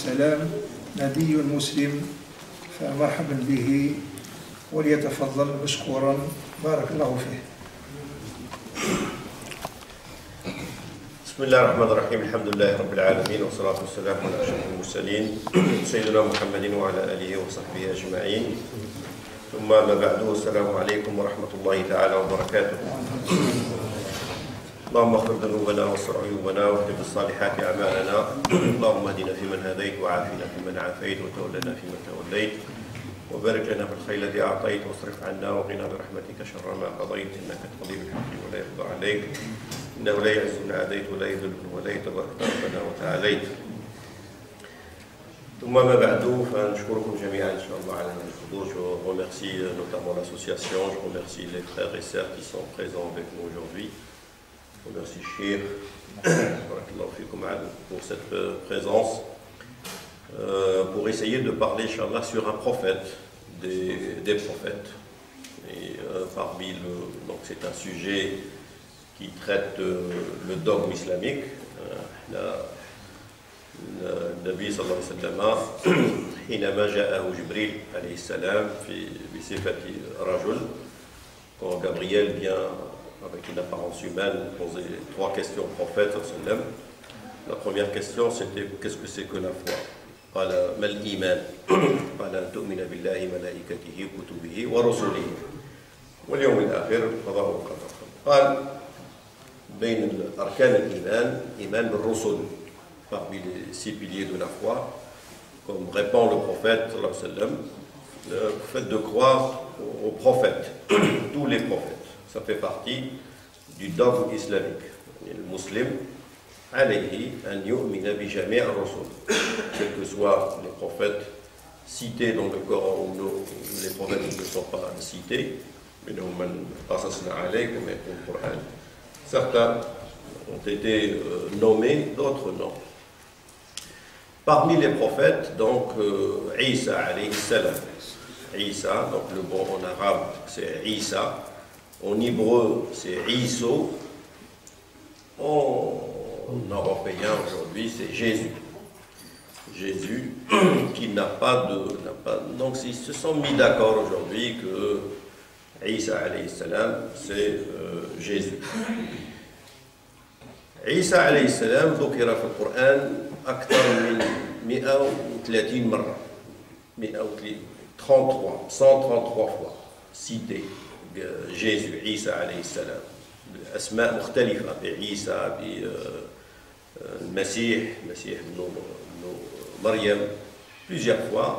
السلام نبي مسلم فمرحبا به وليتفضل مشكورا بارك الله فيه. بسم الله الرحمن الرحيم. الحمد لله رب العالمين والصلاة والسلام على أشرف المرسلين سيدنا محمد وعلى آله وصحبه أجمعين. ثم ما بعد، السلام عليكم ورحمة الله تعالى وبركاته. اللهم اغفر ذنوبنا واستر عيوبنا واهد بالصالحات أعمالنا. اللهم اهدنا فيمن هديت وعافنا فيمن عافيت وتولنا فيمن توليت وبارك لنا في الخير الذي أعطيت واصرف عنا وقنا برحمتك شر ما قضيت إنك تقضي بالحق ولا يقضى عليك إنه لا يعز من عاديت ولا يذل من وليت تبارك ربنا وتعاليت. ثم ما بعد، فنشكركم جميعا إن شاء الله على هذا الحضور. Je remercie notamment l'association, je remercie les frères et sœurs qui sont présents avec nous aujourd'hui. Je remercie Cheikh pour cette présence, pour essayer de parler, Inch'Allah, sur un prophète, des prophètes. Et parmi donc c'est un sujet qui traite le dogme islamique. النبي صلى الله عليه وسلم حينما جاءه جبريل عليه السلام بصفة رجل, quand Gabriel vient avec une apparence humaine poser 3 questions au prophète sallallahu alayhi wa sallam. La première question c'était qu'est-ce que c'est que la foi? قال ما الإيمان؟ قال أن تؤمن بالله ملائكته كتبه ورسله واليوم الآخر والقضاء والقدر. قال بين أركان الإيمان إيمان بالرسل, parmi les 6 piliers de la foi, comme répond le prophète sallallahu alayhi wa sallam, le fait de croire aux prophètes, tous les prophètes. Ça fait partie du dogme islamique. Le musulman alayhi an yu'mina bi jami' ar-rusul, quels que soient les prophètes cités dans le Coran ou les prophètes qui ne sont pas cités, minhum man qasasna alayka min al-Qur'an. Certains ont été nommés, d'autres non. Parmi les prophètes, donc Isa alayhi salam. Isa, donc le bon en arabe c'est Isa, en hébreu c'est Iso, en européen aujourd'hui c'est Jésus. Jésus qui n'a pas de... donc ils se sont mis d'accord aujourd'hui que Isa alayhi salam c'est Jésus. عيسى عليه السلام ذكر في القرآن أكثر من 130 مرة, 133 fois cité Jésus, عيسى عليه السلام, بأسماء مختلفة, بعيسى, بالمسيح, مسيح بن مريم, plusieurs fois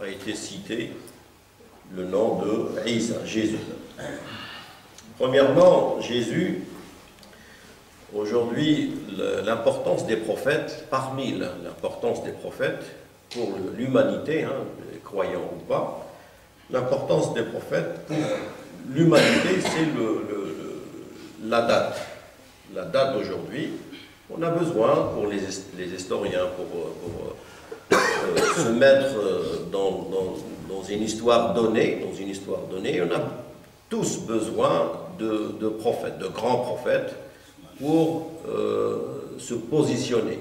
a été cité le nom de Isa, Jésus. Premièrement, Jésus. Aujourd'hui, l'importance des prophètes, parmi l'importance des prophètes pour l'humanité, croyants ou pas, l'importance des prophètes pour l'humanité, c'est la date. La date d'aujourd'hui, on a besoin, pour les historiens, pour se mettre dans une histoire donnée, on a tous besoin de prophètes, de grands prophètes, pour se positionner.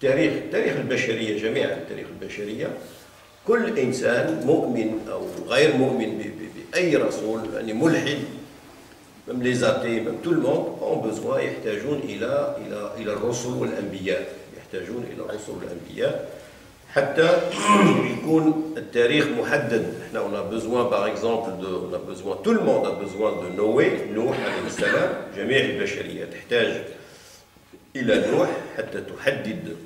تاريخ البشرية جميعا, تاريخ البشرية كل إنسان مؤمن أو غير مؤمن بأي رسول, يعني ملحد, même les athées, même tout le monde ont besoin, يحتاجون إلى الرسل والأنبياء, يحتاجون إلى الرسل والأنبياء حتى يكون التاريخ محدد. احنا on a besoin par exemple tout le monde a besoin de Noé, نوح عليه السلام. جميع البشرية تحتاج إلى نوح حتى تحدد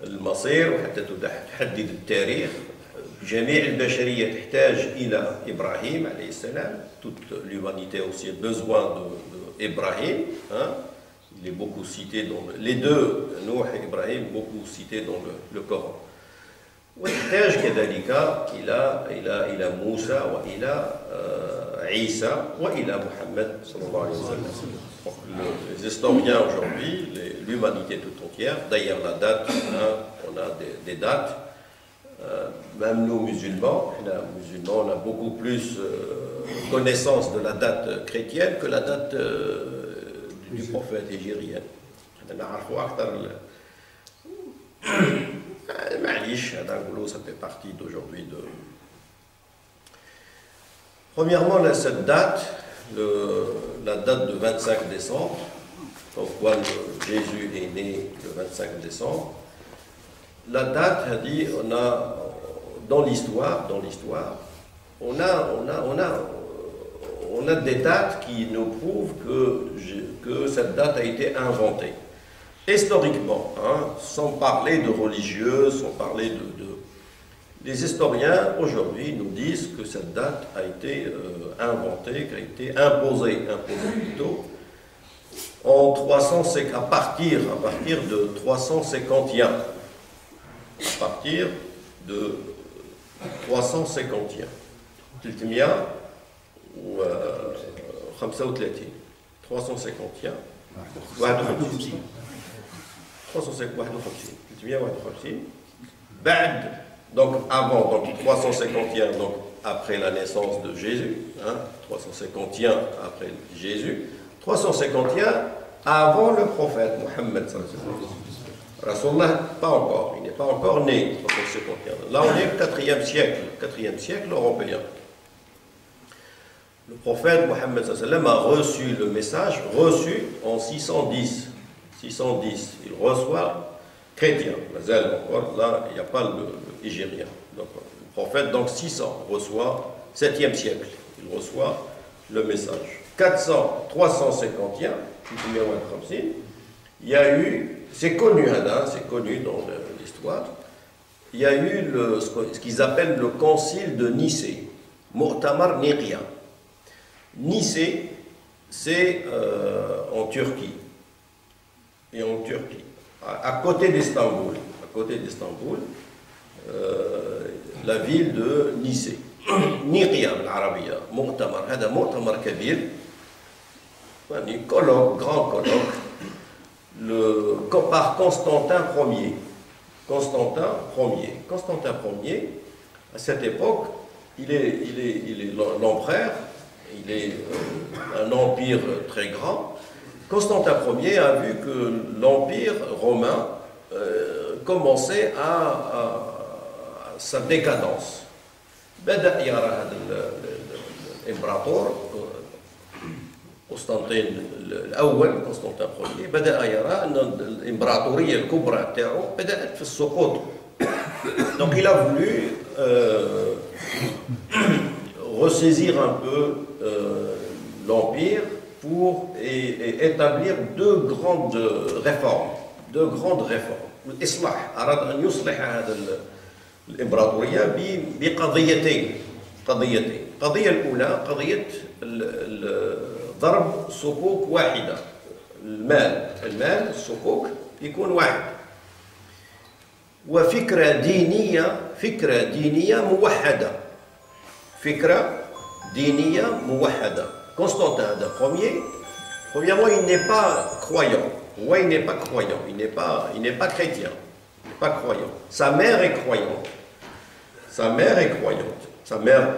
المصير وحتى تحدد التاريخ. جميع البشرية تحتاج إلى إبراهيم عليه السلام. Toute l'humanité aussi a besoin d'Ibrahim. Il est beaucoup cité dans les deux, Nouh et Ibrahim, beaucoup cité dans le Coran. ويحتاج كذلك إلى موسى وإلى عيسى وإلى محمد صلى الله عليه وسلم. Les historiens aujourd'hui, l'humanité tout entière, d'ailleurs la date, on a des dates, même nous musulmans, on a beaucoup plus connaissance de la date chrétienne que la date du prophète hégirien. Aïch, ça fait partie d'aujourd'hui de... Premièrement, cette date, la date de 25 décembre, donc Jésus est né le 25 décembre. La date a dit, on a dans l'histoire, on a des dates qui nous prouvent que cette date a été inventée. Historiquement, hein, sans parler de religieux, sans parler les historiens aujourd'hui nous disent que cette date a été inventée, qu'a été imposée plutôt, à partir de 351. À partir de 351. 351. 351. 351. Donc avant, donc 351, donc après la naissance de Jésus, hein, 351 après Jésus, 351 avant le prophète Mohammed. Rasulullah, pas encore, il n'est pas encore né, 351. Là, on est au 4e siècle européen. Le prophète Mohammed a reçu le message, en 610. Il reçoit chrétien. Encore là, il n'y a pas le hégérien. Donc, le prophète, donc 600, reçoit 7e siècle. Il reçoit le message. 351, il y a eu, c'est connu dans l'histoire, il y a eu ce qu'ils appellent le concile de Nicée, Mu'tamar Niqya. Nicée, c'est en Turquie. Et en Turquie, à côté d'Istanbul, la ville de Nicée. Niqya بالعربية مؤتمر هذا مؤتمر كبير يعني colloque, grand colloque par Constantin Ier. Constantin Ier, à cette époque, il est l'empereur, il est un empire très grand. Constantin Ier a vu que l'empire romain commençait à sa décadence. بدأ يرى هذا الإمبراطور قسطنطين الأول قسطنطين Ier بدأ يرى أن الإمبراطورية الكبرى تاعو بدأت في السقوط. Donc il a voulu ressaisir un peu l'empire pour établir deux grandes réformes. الإصلاح أراد أن يصلح هذا الإمبراطورية بقضيتين. القضية الأولى قضية ضرب صكوك واحدة. المال الصكوك يكون واحد. وفكرة دينية موحدة. Constantin هذا premièrement, il n'est pas croyant. Ouais, il n'est pas croyant, il n'est pas chrétien, il n'est pas croyant. Sa mère est croyante. Sa mère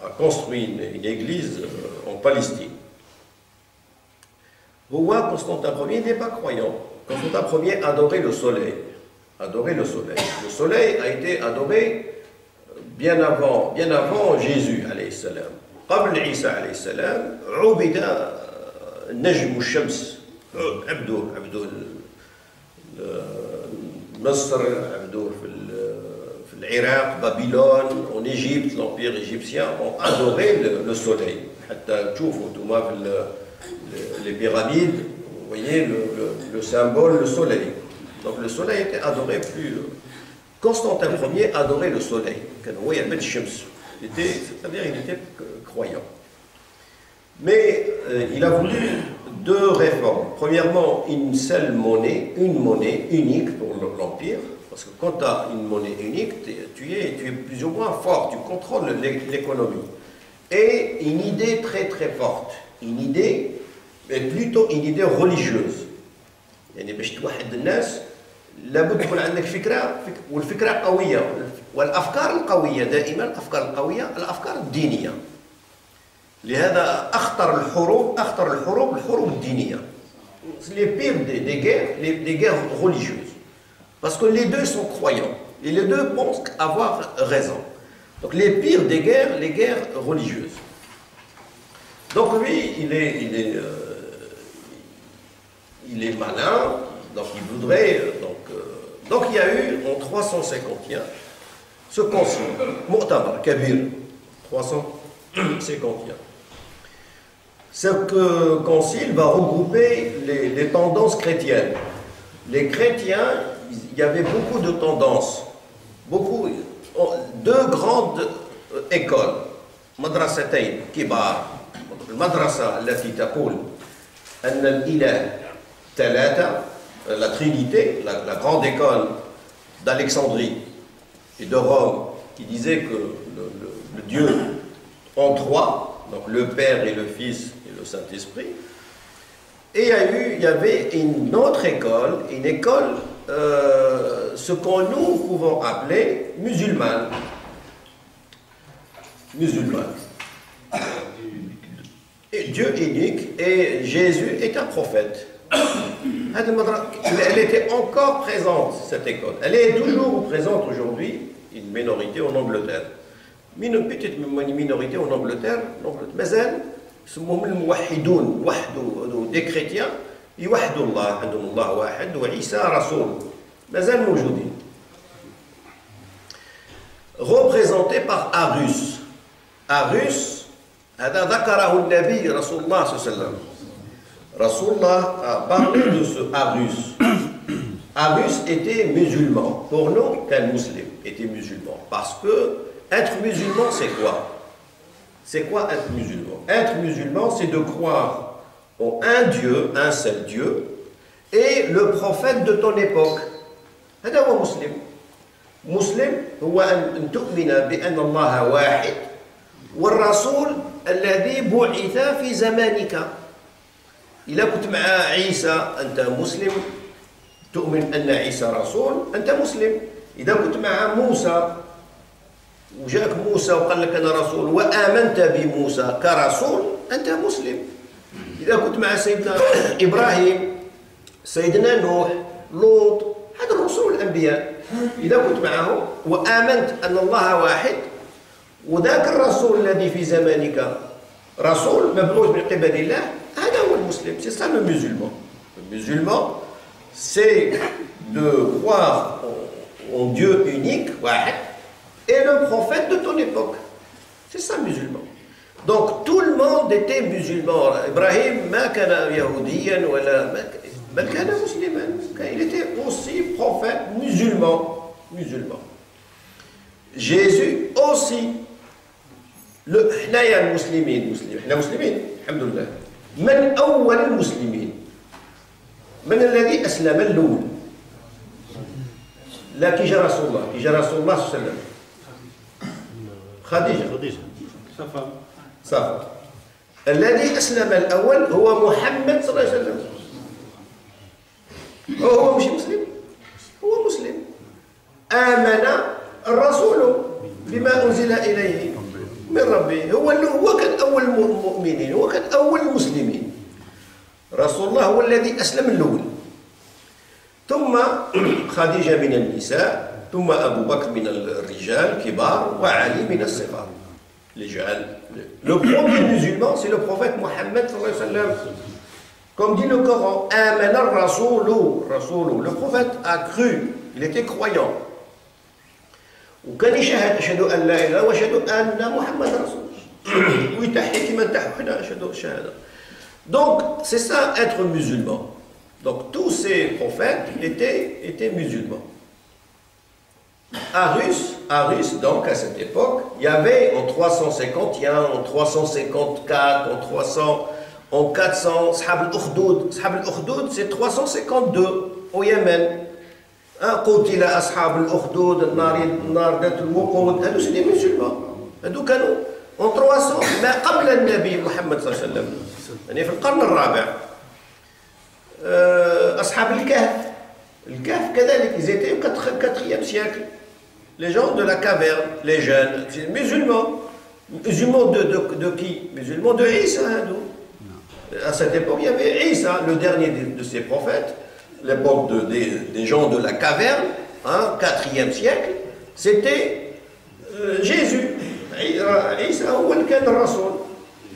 a construit une église en Palestine. Constantin Ier n'est pas croyant. Constantin Ier adorait le soleil. Le soleil a été adoré bien avant Jésus, alayhi salam. قبل عيسى عليه السلام عبد نجم الشمس. عبدوه مصر عبدوه في العراق بابلون en Égypte l'empire égyptien ont adoré le soleil حتى تشوفوا انتم في les pyramides vous voyez le symbole le soleil. Donc le soleil était adoré plus. Constantin Ier adorait le soleil. كان هو يعبد الشمس. C'est-à-dire il était croyant. Mais il a voulu deux réformes. Premièrement, une monnaie unique pour l'Empire. Parce que quand tu as une monnaie unique, tu es plus ou moins fort, tu contrôles l'économie. Et une idée très très forte. Mais plutôt une idée religieuse. يعني باش توحد الناس لابد يكون عندك فكرة والفكرة قوية. والأفكار القوية دائما الأفكار الدينية. لهذا أخطر الحروب الدينية. Les pires des guerres religieuses. Parce que les deux sont croyants. Et les deux pensent avoir raison. Donc les pires des guerres, les guerres religieuses. Donc lui, il est malin, donc il voudrait... Donc il y a eu en 351 ce concile, Mu'tamar Kabir, 351. Ce concile va regrouper les tendances chrétiennes. Les chrétiens, il y avait beaucoup de tendances, deux grandes écoles, madrasatayn kibar, المدرسة التي تقول أن الإله ثلاثة, la Trinité, la grande école d'Alexandrie et de Rome, qui disait que le Dieu en trois, donc le Père et le Fils et le Saint-Esprit. Et il y avait une autre école, ce que nous pouvons appeler musulmane. Et Dieu unique, et Jésus est un prophète. Elle était encore présente, cette école. Elle est toujours présente aujourd'hui, une minorité en Angleterre. Une petite minorité en Angleterre, mais elle, اسمهم الموحدون وحدوا des chrétiens يوحدوا الله عندهم الله واحد وعيسى رسول مازال موجودين représenté par Arus هذا ذكره النبي رسول الله صلى الله عليه وسلم رسول الله a parlé de ce Arus était musulman pour nous qu'un musulman était musulman parce que être musulman c'est quoi? C'est quoi être musulman? Être musulman, c'est de croire en un Dieu, un seul Dieu, et le prophète de ton époque. هذا هو مسلم. مسلم هو أن تؤمن بأن الله واحد والرسول الذي بعث في زمانك. إذا كنت مع عيسى أنت مسلم، تؤمن أن عيسى رسول، أنت مسلم. إذا كنت مع موسى وجاءك موسى وقال لك أنا رسول وآمنت بموسى كرسول أنت مسلم. إذا كنت مع سيدنا إبراهيم، سيدنا نوح، لوط، هذا الرسل الأنبياء. إذا كنت معهم وآمنت أن الله واحد وذاك الرسول الذي في زمانك رسول مبعوث من قبل الله، هذا هو المسلم. C'est ça le musulman. Le musulman, c'est de croire en Dieu unique, واحد, et le prophète de ton époque. C'est ça musulman. Donc tout le monde était musulman. Ibrahim ما كان يهوديا ولا بل كان مسلما. Il était aussi prophète musulman. Jésus aussi. احنا يا المسلمين احنا مسلمين الحمد لله. من أول المسلمين؟ من الذي أسلم الأول؟ لا كي جاء رسول الله صلى الله عليه وسلم. خديجة صفا. الذي أسلم الأول هو محمد صلى الله عليه وسلم. هو مش مسلم، هو مسلم. آمن الرسول بما أنزل إليه من ربه. هو كان أول المؤمنين، هو كان أول المسلمين. رسول الله هو الذي أسلم الأول، ثم خديجة من النساء، ثم أبو بكر من الرجال الكبار وعلي من الصغار. Le premier musulman, c'est le prophète Mohammed sallallahu alayhi wa sallam. Comme dit le Coran, Amen al-Rasoulou. Le prophète a cru, il était croyant. وكان يشهد أشهد أن لا إله وأشهد أن محمد رسول الله. ويتحيي كما نتحيي حنا أشهد الشهادة. Donc, c'est ça être musulman. Donc, tous ces prophètes étaient musulmans. Arus, donc, à cette époque, il y avait en 351, en 354, en 400, Ashab al-Ukhdud. Ashab al-Ukhdud, c'est 352 au Yémen. قتل أصحاب الأخدود النار ذات الوقود. هذو سيدي musulmans. هذو كانوا en 300 ما قبل النبي محمد صلى الله عليه وسلم، يعني في القرن الرابع. أصحاب الكهف كذلك، ils étaient au 4e siècle. Les gens de la caverne, les jeunes, musulmans. Musulmans de qui? Musulmans de Isa. À cette époque, il y avait Isa, le dernier de ces prophètes, l'époque des gens de la caverne, hein, 4e siècle, c'était Jésus. Isa هو اللي كان الرسول.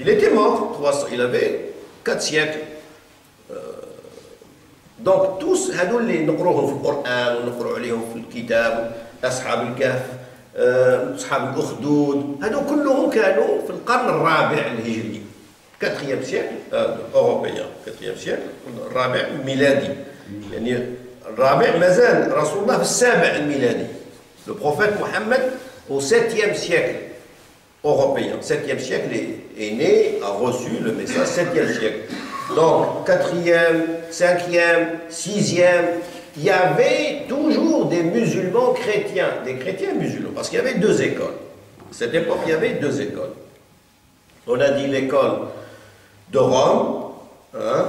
Il était mort, il avait 4 siècles. Donc tous هذول اللي نقروهم في القرآن ونقرأ عليهم في الكتاب، أصحاب الكهف، أصحاب الأخدود، هذول كلهم كانوا في القرن الرابع الهجري. 4e siècle أوروبيا، 4e siècle الرابع الميلادي. يعني الرابع مازال رسول الله في السابع الميلادي. Le prophète Mohammed au 7e siècle européen. 7e siècle est né, a reçu le message 7e siècle. Donc 4e, 5e, 6e, il y avait toujours des musulmans chrétiens, des chrétiens musulmans, parce qu'il y avait 2 écoles. À cette époque, il y avait 2 écoles. On a dit l'école de Rome, hein,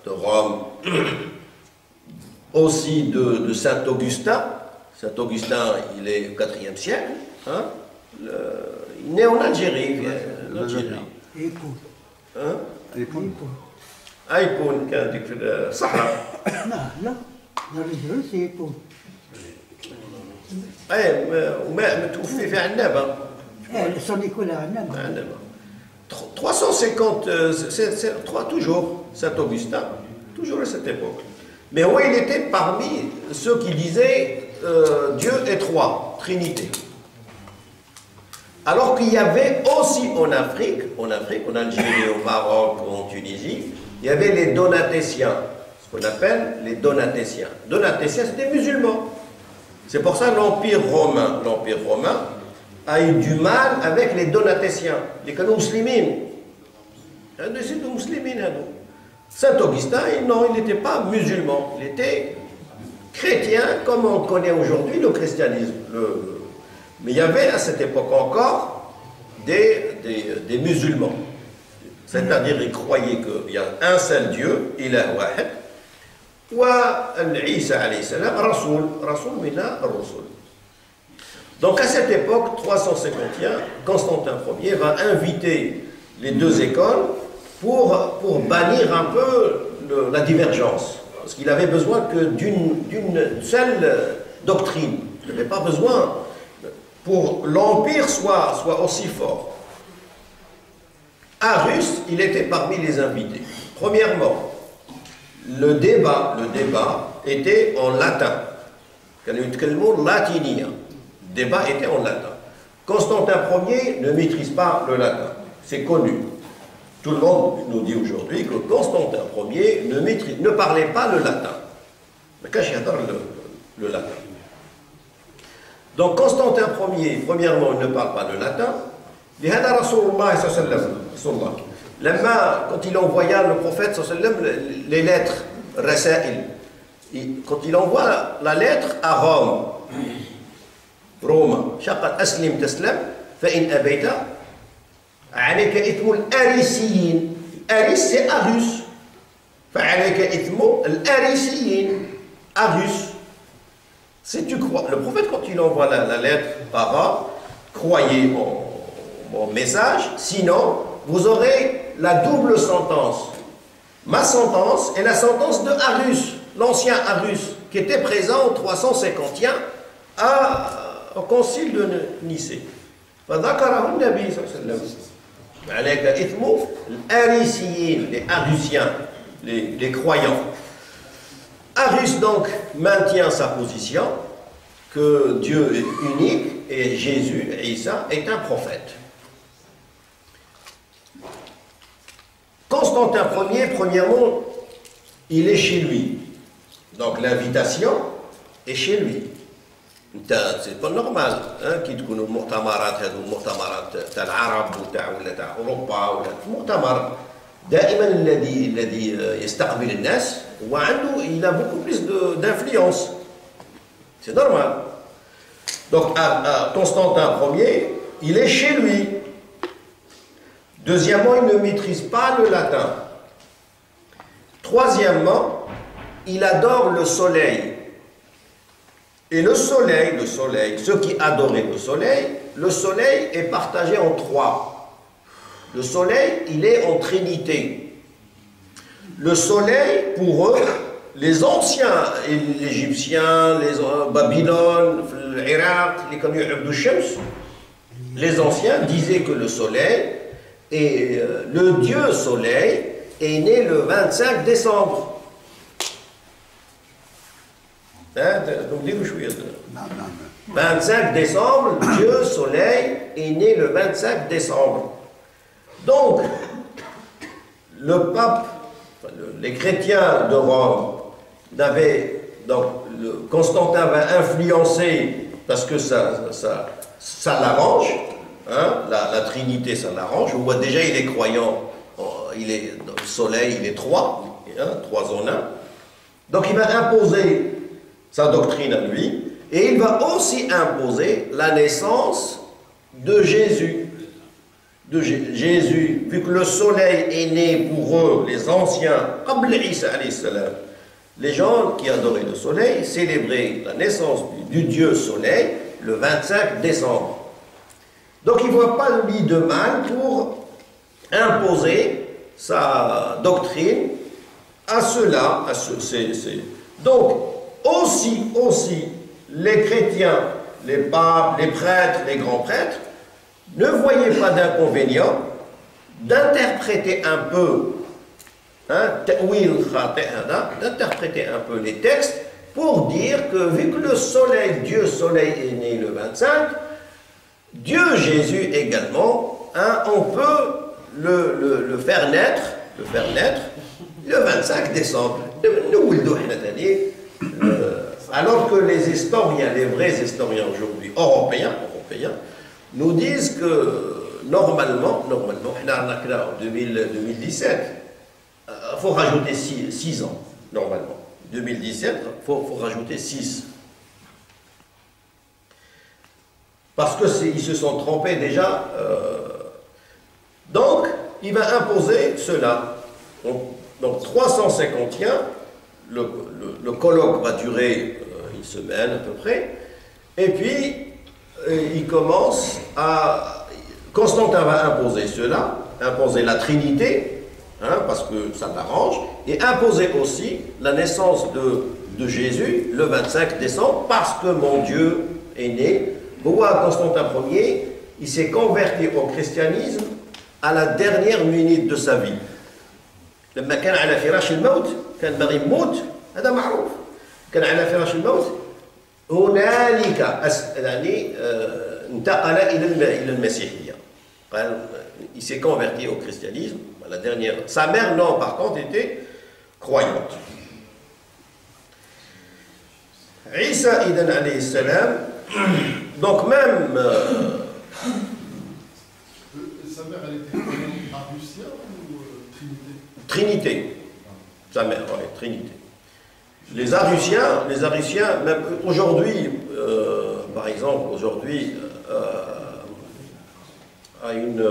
de Rome, aussi de Saint-Augustin. Saint-Augustin, il est au 4e siècle. Hein, il est né en Algérie. Hein? أيقون كان ديك في الصحراء. لا الرجل سيكون. أي وما متوفي في عنابة. صار يكون عنابة. 350, c'est toujours Saint-Augustin, toujours à cette époque. Mais oui, il était parmi ceux qui disaient Dieu est 3, Trinité. Alors qu'il y avait aussi en Afrique, en Algérie, au Maroc, en Tunisie, il y avait les Donatéciens, ce qu'on appelle les Donatéciens. Donatéciens, c'était des musulmans. C'est pour ça que l'Empire romain a eu du mal avec les Donatéciens, les canons musulmans. Saint-Augustin, non, il n'était pas musulman, il était chrétien, comme on connaît aujourd'hui le christianisme. Mais il y avait à cette époque encore des musulmans. C'est-à-dire qu'ils croyaient qu'il y a un seul Dieu, Ilah Wahid, وعيسى عليه السلام رسول من الرسل. Donc à cette époque, 351, Constantin Ier va inviter les 2 écoles pour bannir un peu la divergence. Parce qu'il avait besoin que d'une seule doctrine. Il n'avait pas besoin pour l'Empire soit aussi fort. Arus, il était parmi les invités. Premièrement, le débat était en latin. Le débat était en latin. Constantin Ier ne maîtrise pas le latin. C'est connu. Tout le monde nous dit aujourd'hui que Constantin Ier ne parlait pas le latin. Mais qu'est-ce qu'il y a le latin? Donc Constantin Ier, premièrement, il ne parle pas le latin. لهذا رسول الله صلى الله عليه وسلم quand il envoya le prophète صلى الله عليه وسلم les lettres رسائل, quand il envoie la lettre à Rome شقد أسلم تسلم فإن أبيت عليك إثم الأريسيين. Aris c'est Arus, فعليك إثم الأريسيين. Arus, si tu crois, le prophète quand il envoie la lettre à Rome, croyez mon message, sinon vous aurez la double sentence. Ma sentence et la sentence de Arus, l'ancien Arus, qui était présent au 351 au concile de Nicée. فذكره النبي صلى الله عليه وسلم عليك إثم الأريسيين, les Arusiens, les croyants. Arus donc maintient sa position que Dieu est unique et Jésus, Isa, est un prophète. Constantin Ier, premièrement, il est chez lui. Donc l'invitation est chez lui. C'est pas normal كي تكونوا المؤتمرات هذو المؤتمرات تاع العرب ولا تاع اوروبا ولا مؤتمر دائما الذي يستقبل الناس هو عنده il a beaucoup plus d'influence. C'est normal. Donc à Constantin Ier, il est chez lui. Deuxièmement, il ne maîtrise pas le latin. Troisièmement, il adore le soleil. Et le soleil, ceux qui adoraient le soleil est partagé en 3. Le soleil, il est en trinité. Le soleil, pour eux, les anciens, l'Égyptien, les Babylone, l'Irak, les anciens disaient que le soleil, et le dieu soleil, est né le 25 décembre. Donc, dis-vous, 25 décembre, Dieu soleil est né le 25 décembre. Donc, le pape, les chrétiens de Rome, Constantin va influencer, parce que ça l'arrange, hein, la Trinité, ça l'arrange. On voit déjà, il est croyant, le soleil, il est trois, hein, trois en un. Donc, il va imposer sa doctrine à lui, et il va aussi imposer la naissance de Jésus. Jésus, vu que le soleil est né pour eux, les anciens, les gens qui adoraient le soleil célébraient la naissance du Dieu soleil le 25 décembre. Donc il ne voit pas lui de mal pour imposer sa doctrine à ceux-là. Donc aussi, les chrétiens, les papes, les prêtres, les grands prêtres, ne voyez pas d'inconvénient d'interpréter un peu, d'interpréter un peu les textes pour dire que vu que le soleil, Dieu soleil est né le 25, Dieu Jésus également, hein, on peut le faire naître le 25 décembre. Alors que les historiens, les vrais historiens aujourd'hui, européens, nous disent que normalement, en 2017, il faut rajouter 6 ans, normalement. 2017, il faut rajouter 6. Parce qu'ils se sont trompés déjà. Donc, il va imposer cela. Donc 351, le colloque va durer une semaine à peu près. Et puis, il commence à... Constantin va imposer cela, imposer la Trinité, hein, parce que ça l'arrange, et imposer aussi la naissance de Jésus le 25 décembre, parce que mon Dieu est né. Constantin Ier, il s'est converti au christianisme à la dernière minute de sa vie. لما كان على فراش الموت كان باغي يموت هذا معروف كان على فراش الموت هنالك يعني انتقل إلى المسيحية. Il s'est converti au christianisme à la dernière. Sa mère, non, par contre, était croyante. Isa Idan alayhi salam, donc même. Sa mère, elle était Arussia ou Trinité? Trinité. Sa mère, oui, Trinité. Les Arusiens, même aujourd'hui, par exemple, aujourd'hui, à une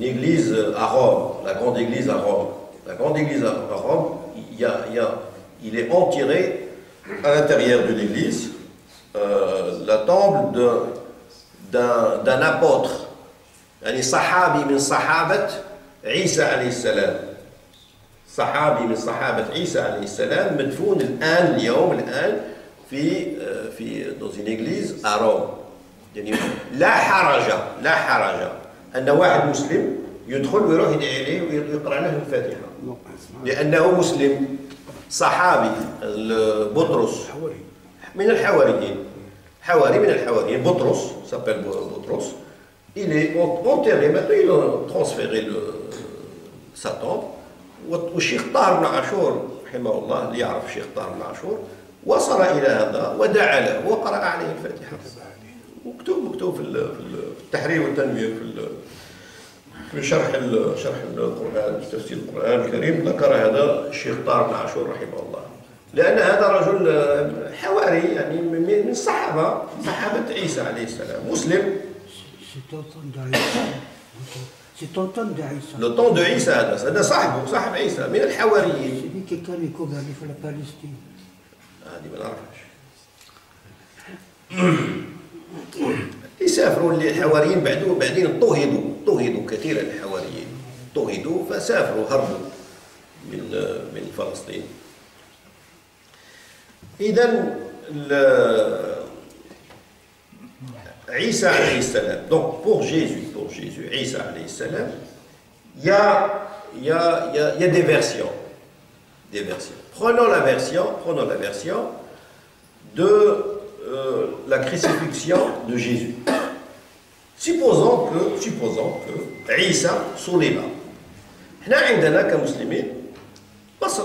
église à Rome, la grande église à Rome. La grande église à Rome, il est enterré à l'intérieur de l'église la tombe d'un apôtre, يعني صحابي من صحابة عيسى عليه السلام. صحابي من صحابة عيسى عليه السلام مدفون الآن dans une église à Rome. يعني لا حرج أن واحد مسلم يدخل ويروح يدعي عليه ويقرأ له الفاتحة لأنه مسلم صحابي بطرس من الحواريين بطرس s'appelle بطرس. Il est enterré, maintenant ils ont transféré sa tombe. والشيخ طاهر بن عاشور رحمه الله اللي يعرف الشيخ طاهر بن عاشور وصل إلى هذا ودعا له وقرأ عليه الفاتحة. مكتوب في التحرير والتنوير في شرح القرآن، في تفسير القرآن الكريم ذكر هذا الشيخ طاهر بن عاشور رحمه الله، لأن هذا رجل حواري يعني من صحابة عيسى عليه السلام مسلم. Le temps de Isa, هذا صاحب عيسى من الحواريين. Celui qui كان يكوباني في فلسطين. هذه ما نعرفهاش. يسافروا الحواريين بعدين اضطهدوا كثيرا الحواريين، اضطهدوا فسافروا هربوا من فلسطين. إذن Isa alayhi salam. Donc pour Jésus, Isa alayhi salam, il y a des versions. Prenons la version de la crucifixion de Jésus. Supposons que Isa صلب. احنا عندنا كمسلمين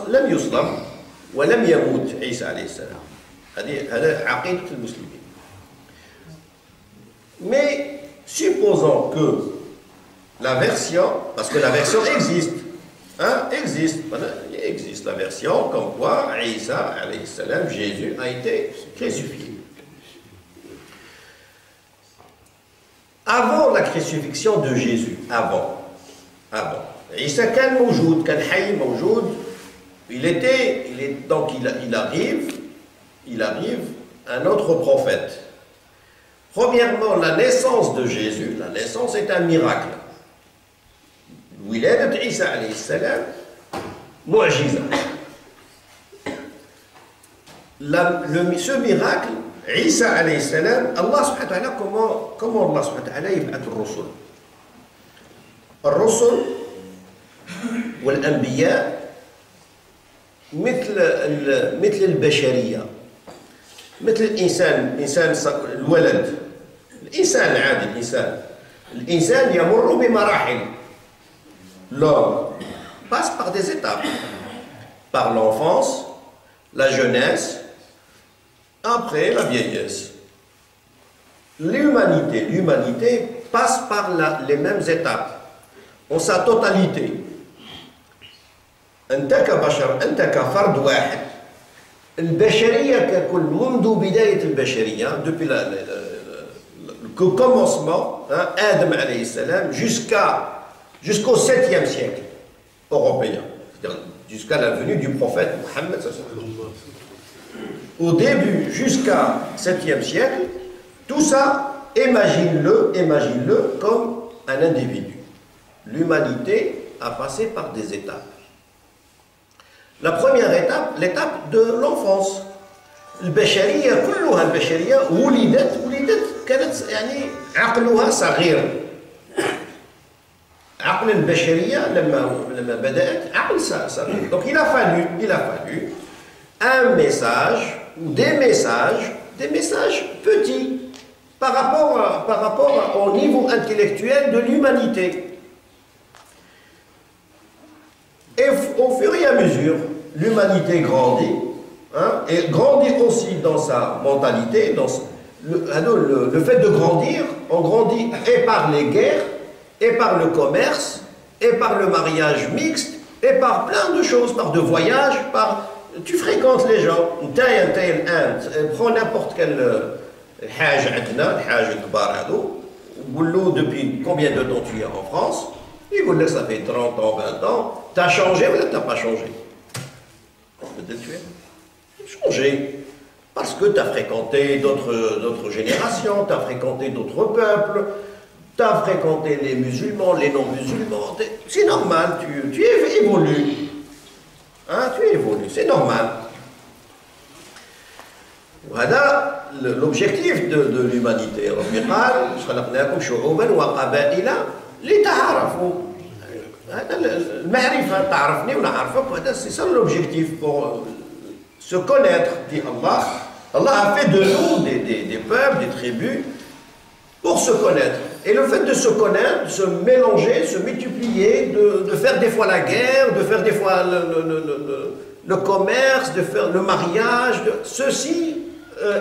لم يصلب ولم يموت عيسى عليه السلام. هذا عقيدة المسلمين. Mais supposons que la version, parce que la version existe, il existe la version comme quoi Isa alayhi salam, Jésus a été crucifié. Avant la crucifixion de Jésus, avant, Isa كان موجود, كان حي موجود, donc il arrive un autre prophète. Premièrement, la naissance de Jésus, la naissance est un miracle. ولادة عيسى عليه السلام معجزة. Ce miracle, عيسى عليه السلام, Allah سبحانه وتعالى, comment Allah سبحانه وتعالى يبعث الرسل. الرسل والأنبياء مثل البشرية، مثل الإنسان الولد، الإنسان العادي، الإنسان يمر بمراحل. L'homme passe par des étapes, par l'enfance, la jeunesse, après la vieillesse. L'humanité passe par les mêmes étapes, en sa totalité. أنت كبشر، أنت كفرد واحد، البشرية ككل منذ بداية البشرية، depuis le commencement, Adam alayhi salam, jusqu'au 7e siècle européen, c'est-à-dire jusqu'à la venue du prophète Mohammed. Au début, jusqu'à 7e siècle, tout ça, imagine-le comme un individu. L'humanité a passé par des étapes. La première étape, l'étape de l'enfance. البشرية كلها البشرية ولدت كانت يعني عقلها صغير. عقل البشرية لما بدأت عقل صغير. Donc il a fallu un message ou des messages petits par rapport au niveau intellectuel de l'humanité. Et au fur et à mesure, l'humanité grandit, et grandit aussi dans sa mentalité, dans le fait de grandir. On grandit et par les guerres, et par le commerce, et par le mariage mixte, et par plein de choses, par de voyages, tu fréquentes les gens. Prends n'importe quel حاجة عندنا, الحاجة كبار هذو, depuis combien de temps tu es en France? Il vous laisse, ça fait 30 ans, 20 ans. Tu as changé ou tu n'as pas changé? Peut-être tu as changé. Parce que tu as fréquenté d'autres générations, tu as fréquenté d'autres peuples, tu as fréquenté les musulmans, les non-musulmans. C'est normal, tu évolues. Tu évolues, c'est normal. Voilà l'objectif de l'humanité. C'est ça l'objectif, pour se connaître, dit Allah. Allah a fait de nous des peuples, des tribus, pour se connaître. Et le fait de se connaître, de se mélanger, se multiplier, de faire des fois la guerre, de faire des fois le commerce, de faire le mariage, ceci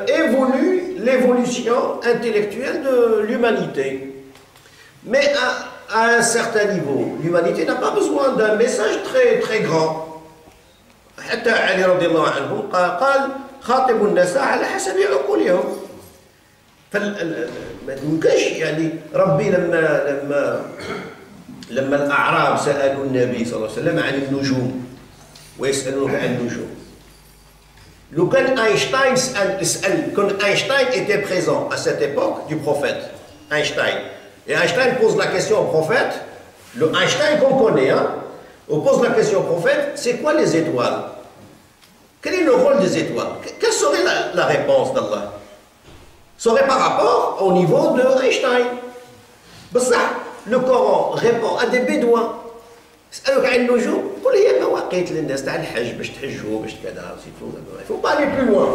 évolue l'évolution intellectuelle de l'humanité. Mais à un certain niveau, l'humanité n'a pas besoin d'un message très très grand. حتى علي رضي الله عنه قال خاطبوا الناس على حسب عقولهم. ما يمكنش يعني ربي لما الأعراب سألوا النبي صلى الله عليه وسلم عن النجوم ويسألونه عن النجوم. لو كان أينشتاين كان أينشتاين était présent à cette époque du prophète Einstein. Et Einstein pose la question au prophète, le Einstein qu'on connaît, On pose la question au prophète, c'est quoi les étoiles? Quel est le rôle des étoiles? Quelle serait la réponse d'Allah? Serait par rapport au niveau de Einstein. Ça, le Coran répond à des bédouins. اسألوك عن النجوم قل هي مواقيت للناس تاع الحج باش تحجوا باش كذا. Il ne faut pas aller plus loin.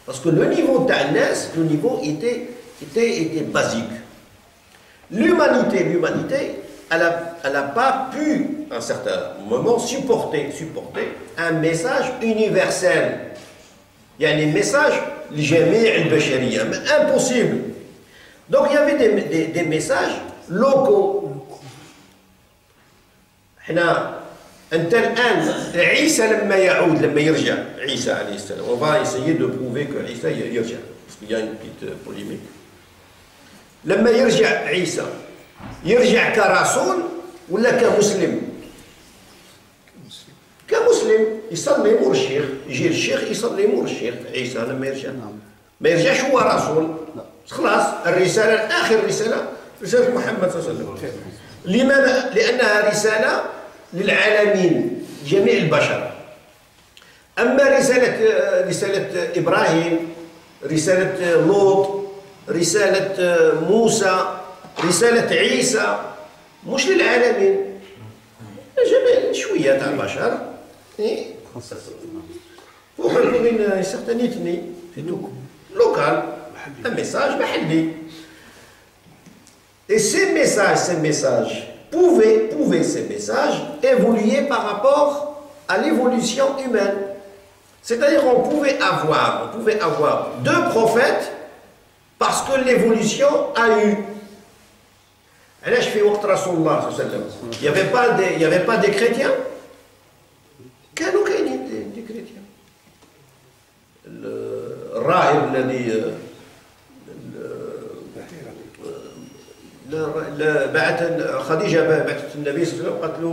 Parce que le niveau تاع الناس, le niveau était basique. L'humanité, elle n'a pas pu, à un certain moment, supporter un message universel. Il y a des messages, impossible. Donc il y avait des messages locaux. On va essayer de prouver que Isa يرجع, parce qu'il y a une petite polémique. لما يرجع عيسى يرجع كرسول ولا كمسلم؟ كمسلم يصلي مور الشيخ، يجي الشيخ يصلي مور الشيخ. عيسى لما يرجع ما يرجعش هو رسول، خلاص الرسالة آخر رسالة رسالة محمد صلى الله عليه وسلم. لماذا؟ لأنها رسالة للعالمين جميع البشر. أما رسالة إبراهيم، رسالة لوط، رسالة موسى، رسالة عيسى مش للعالمين، جميع شوية تاع البشر. pour une certaine ethnie, c'est tout. Local, un message محلي. Et ces messages pouvaient ces messages évoluer par rapport à l'évolution humaine. C'est-à-dire qu'on pouvait avoir deux prophètes parce que l'évolution a eu. علاش في وقت رسول الله صلى الله عليه وسلم il y avait pas des chrétiens. كانوا كاينين des chrétiens. الراهب الذي خديجة بعثت النبي صلى الله عليه وسلم قالت له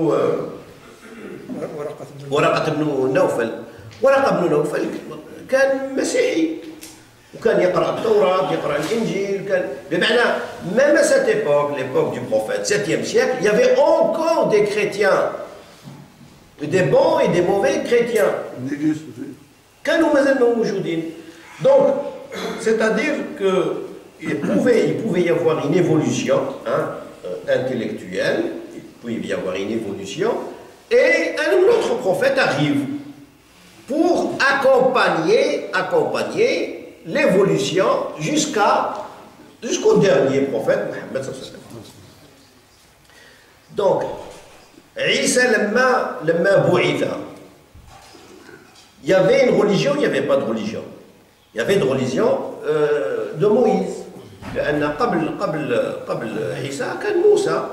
ورقة بن نوفل. ورقة بن نوفل كان مسيحي وكان يقرأ التوراة، يقرأ الإنجيل، كان بمعنى même à cette époque, l'époque du prophète, 7e siècle, il y avait encore des chrétiens, des bons et des mauvais chrétiens. كانوا مازالوا موجودين. Donc, c'est-à-dire que il pouvait y avoir une évolution intellectuelle, il pouvait y avoir une évolution, et un autre prophète arrive pour accompagner l'évolution jusqu'au dernier prophète, Mohammed sallallahu alayhi wa sallam. Donc, Isa لما بعث, il y avait une religion, il n'y avait pas de religion. Il y avait une religion de Moïse. لأن قبل عيسى كان موسى.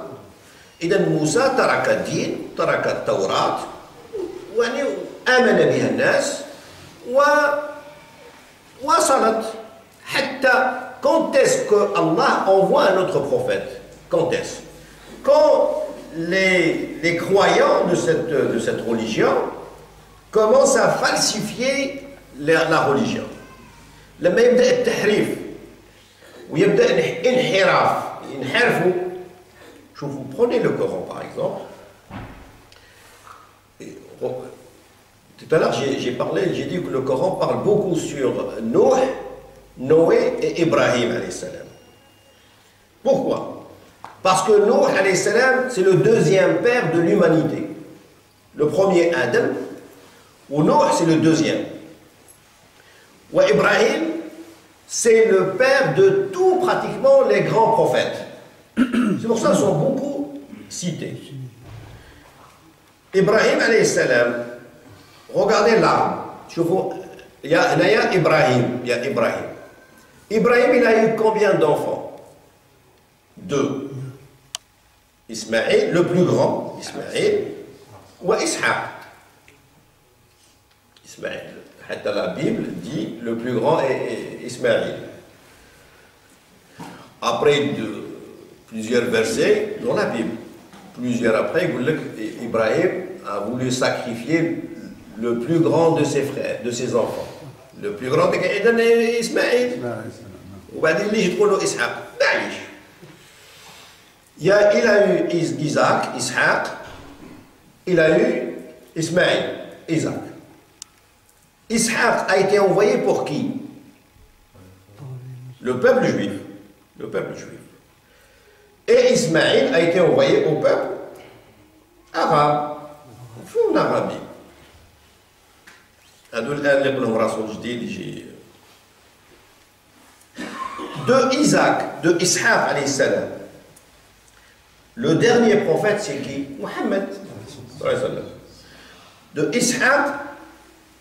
إذا موسى ترك الدين، ترك التوراة، يعني آمن بها الناس ووصلت حتى. Quand est-ce que Allah envoie un autre prophète? Quand est-ce? Quand les croyants de cette religion commencent à falsifier la religion. لما يبدأ التحريف ويبدأ الانحراف ينحرفوا. شوفوا, prenez le Coran par exemple. Tout à l'heure j'ai dit que le Coran parle beaucoup sur Noé et Ibrahim alayhi salam. Pourquoi? Parce que Noé alayhi salam c'est le deuxième père de l'humanité. Le premier Adam, ou Noé c'est le deuxième. Ou Ibrahim c'est le père de tous pratiquement les grands prophètes. C'est pour ça qu'ils sont beaucoup cités. Ibrahim alayhi salam, regardez l'arbre. Il y a Ibrahim. Ibrahim, il a eu combien d'enfants? 2. Ismaël, le plus grand, Ismaël, ou Ishaq. Ismaël. La Bible dit le plus grand est Ismaël. Après plusieurs versets dans la Bible, plusieurs après, Ibrahim a voulu sacrifier le plus grand de ses frères, de ses enfants. Le plus grand est Ismaël. Il a eu Isaac, Ishaq, il a eu Ismaïl, Isaac. Ishaq a été envoyé pour qui? Le peuple juif. Le peuple juif. Et Ismaïl a été envoyé au peuple arabe. Fou en Arabie. De Isaac, de Ishaq alayhi salam. Le dernier prophète, c'est qui? Mohammed. De Ishaq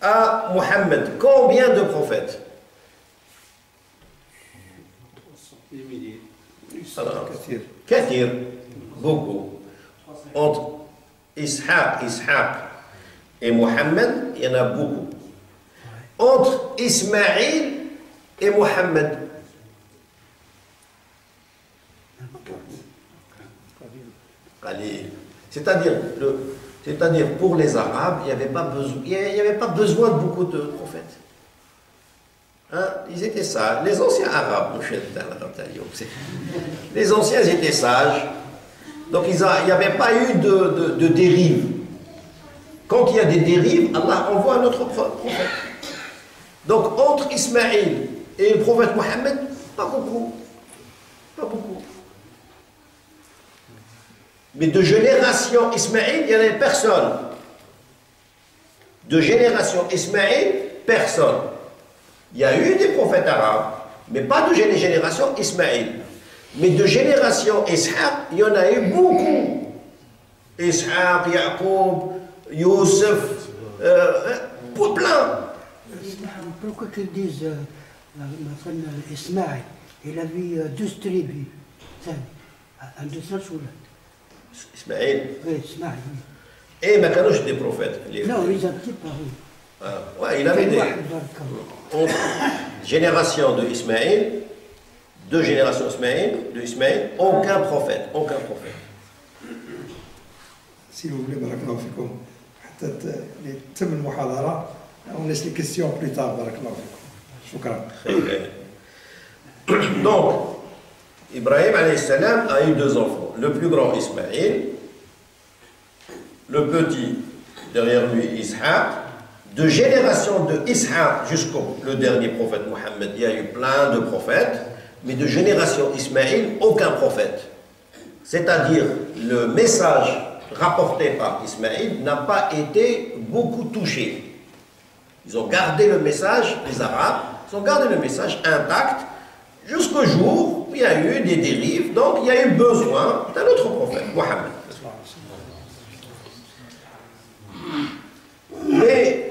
à Mohammed, combien de prophètes? Kathir, beaucoup. Entre Ishaq et Mohammed, il y en a beaucoup. Entre Ismaïl et Mohammed, c'est-à-dire pour les Arabes, il n'y avait pas besoin de beaucoup de prophètes. Hein? Ils étaient sages. Les anciens Arabes, les anciens étaient sages. Donc il n'y avait pas eu de dérive. Quand il y a des dérives, Allah envoie notre prophète. Donc entre Ismaïl et le prophète Mohammed, pas beaucoup. Pas beaucoup. Mais de génération Ismaïl, il n'y en avait personne. De génération Ismaïl, personne. Il y a eu des prophètes arabes, mais pas de génération Ismaïl. Mais de génération Ishaq, il y en a eu beaucoup. Ishaq, Yaqub, Youssef, pour plein. Pourquoi qu'ils disent Ismaël, il avait 12 tribus. Un de ça, Ismaël. Oui, Ismaël. Et ma canouche des prophètes. Non, ils ont petit paru. Ouais, il avait des. Génération de Ismaël, deux générations de Ismaël, aucun prophète, aucun prophète. Si vous voulez, barakallahu fikoum, تم المحاضرة, on laisse les questions plus tard, barakallahu fikoum. Shukran. Donc, Ibrahim alayhi salam a eu deux enfants. Le plus grand Ismaël, le petit derrière lui Ishaq. De génération de Ishaq jusqu'au le dernier prophète Mohammed, il y a eu plein de prophètes, mais de génération Ismaïl, aucun prophète. C'est-à-dire, le message rapporté par Ismaïl n'a pas été beaucoup touché. Ils ont gardé le message, les Arabes, ils ont gardé le message intact jusqu'au jour où il y a eu des dérives, donc il y a eu besoin d'un autre prophète, Mohammed. Mais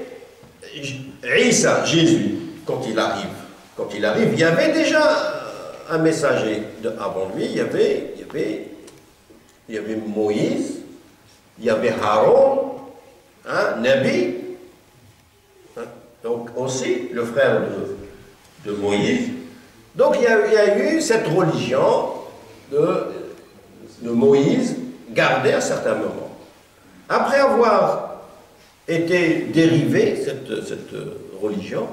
Isa, Jésus, quand il arrive, il y avait déjà un messager avant lui, il y avait Moïse, il y avait Haron, Nabi, donc aussi le frère de Moïse. Donc il y a eu cette religion de Moïse gardée à certains moments. Après avoir été dérivée, cette religion,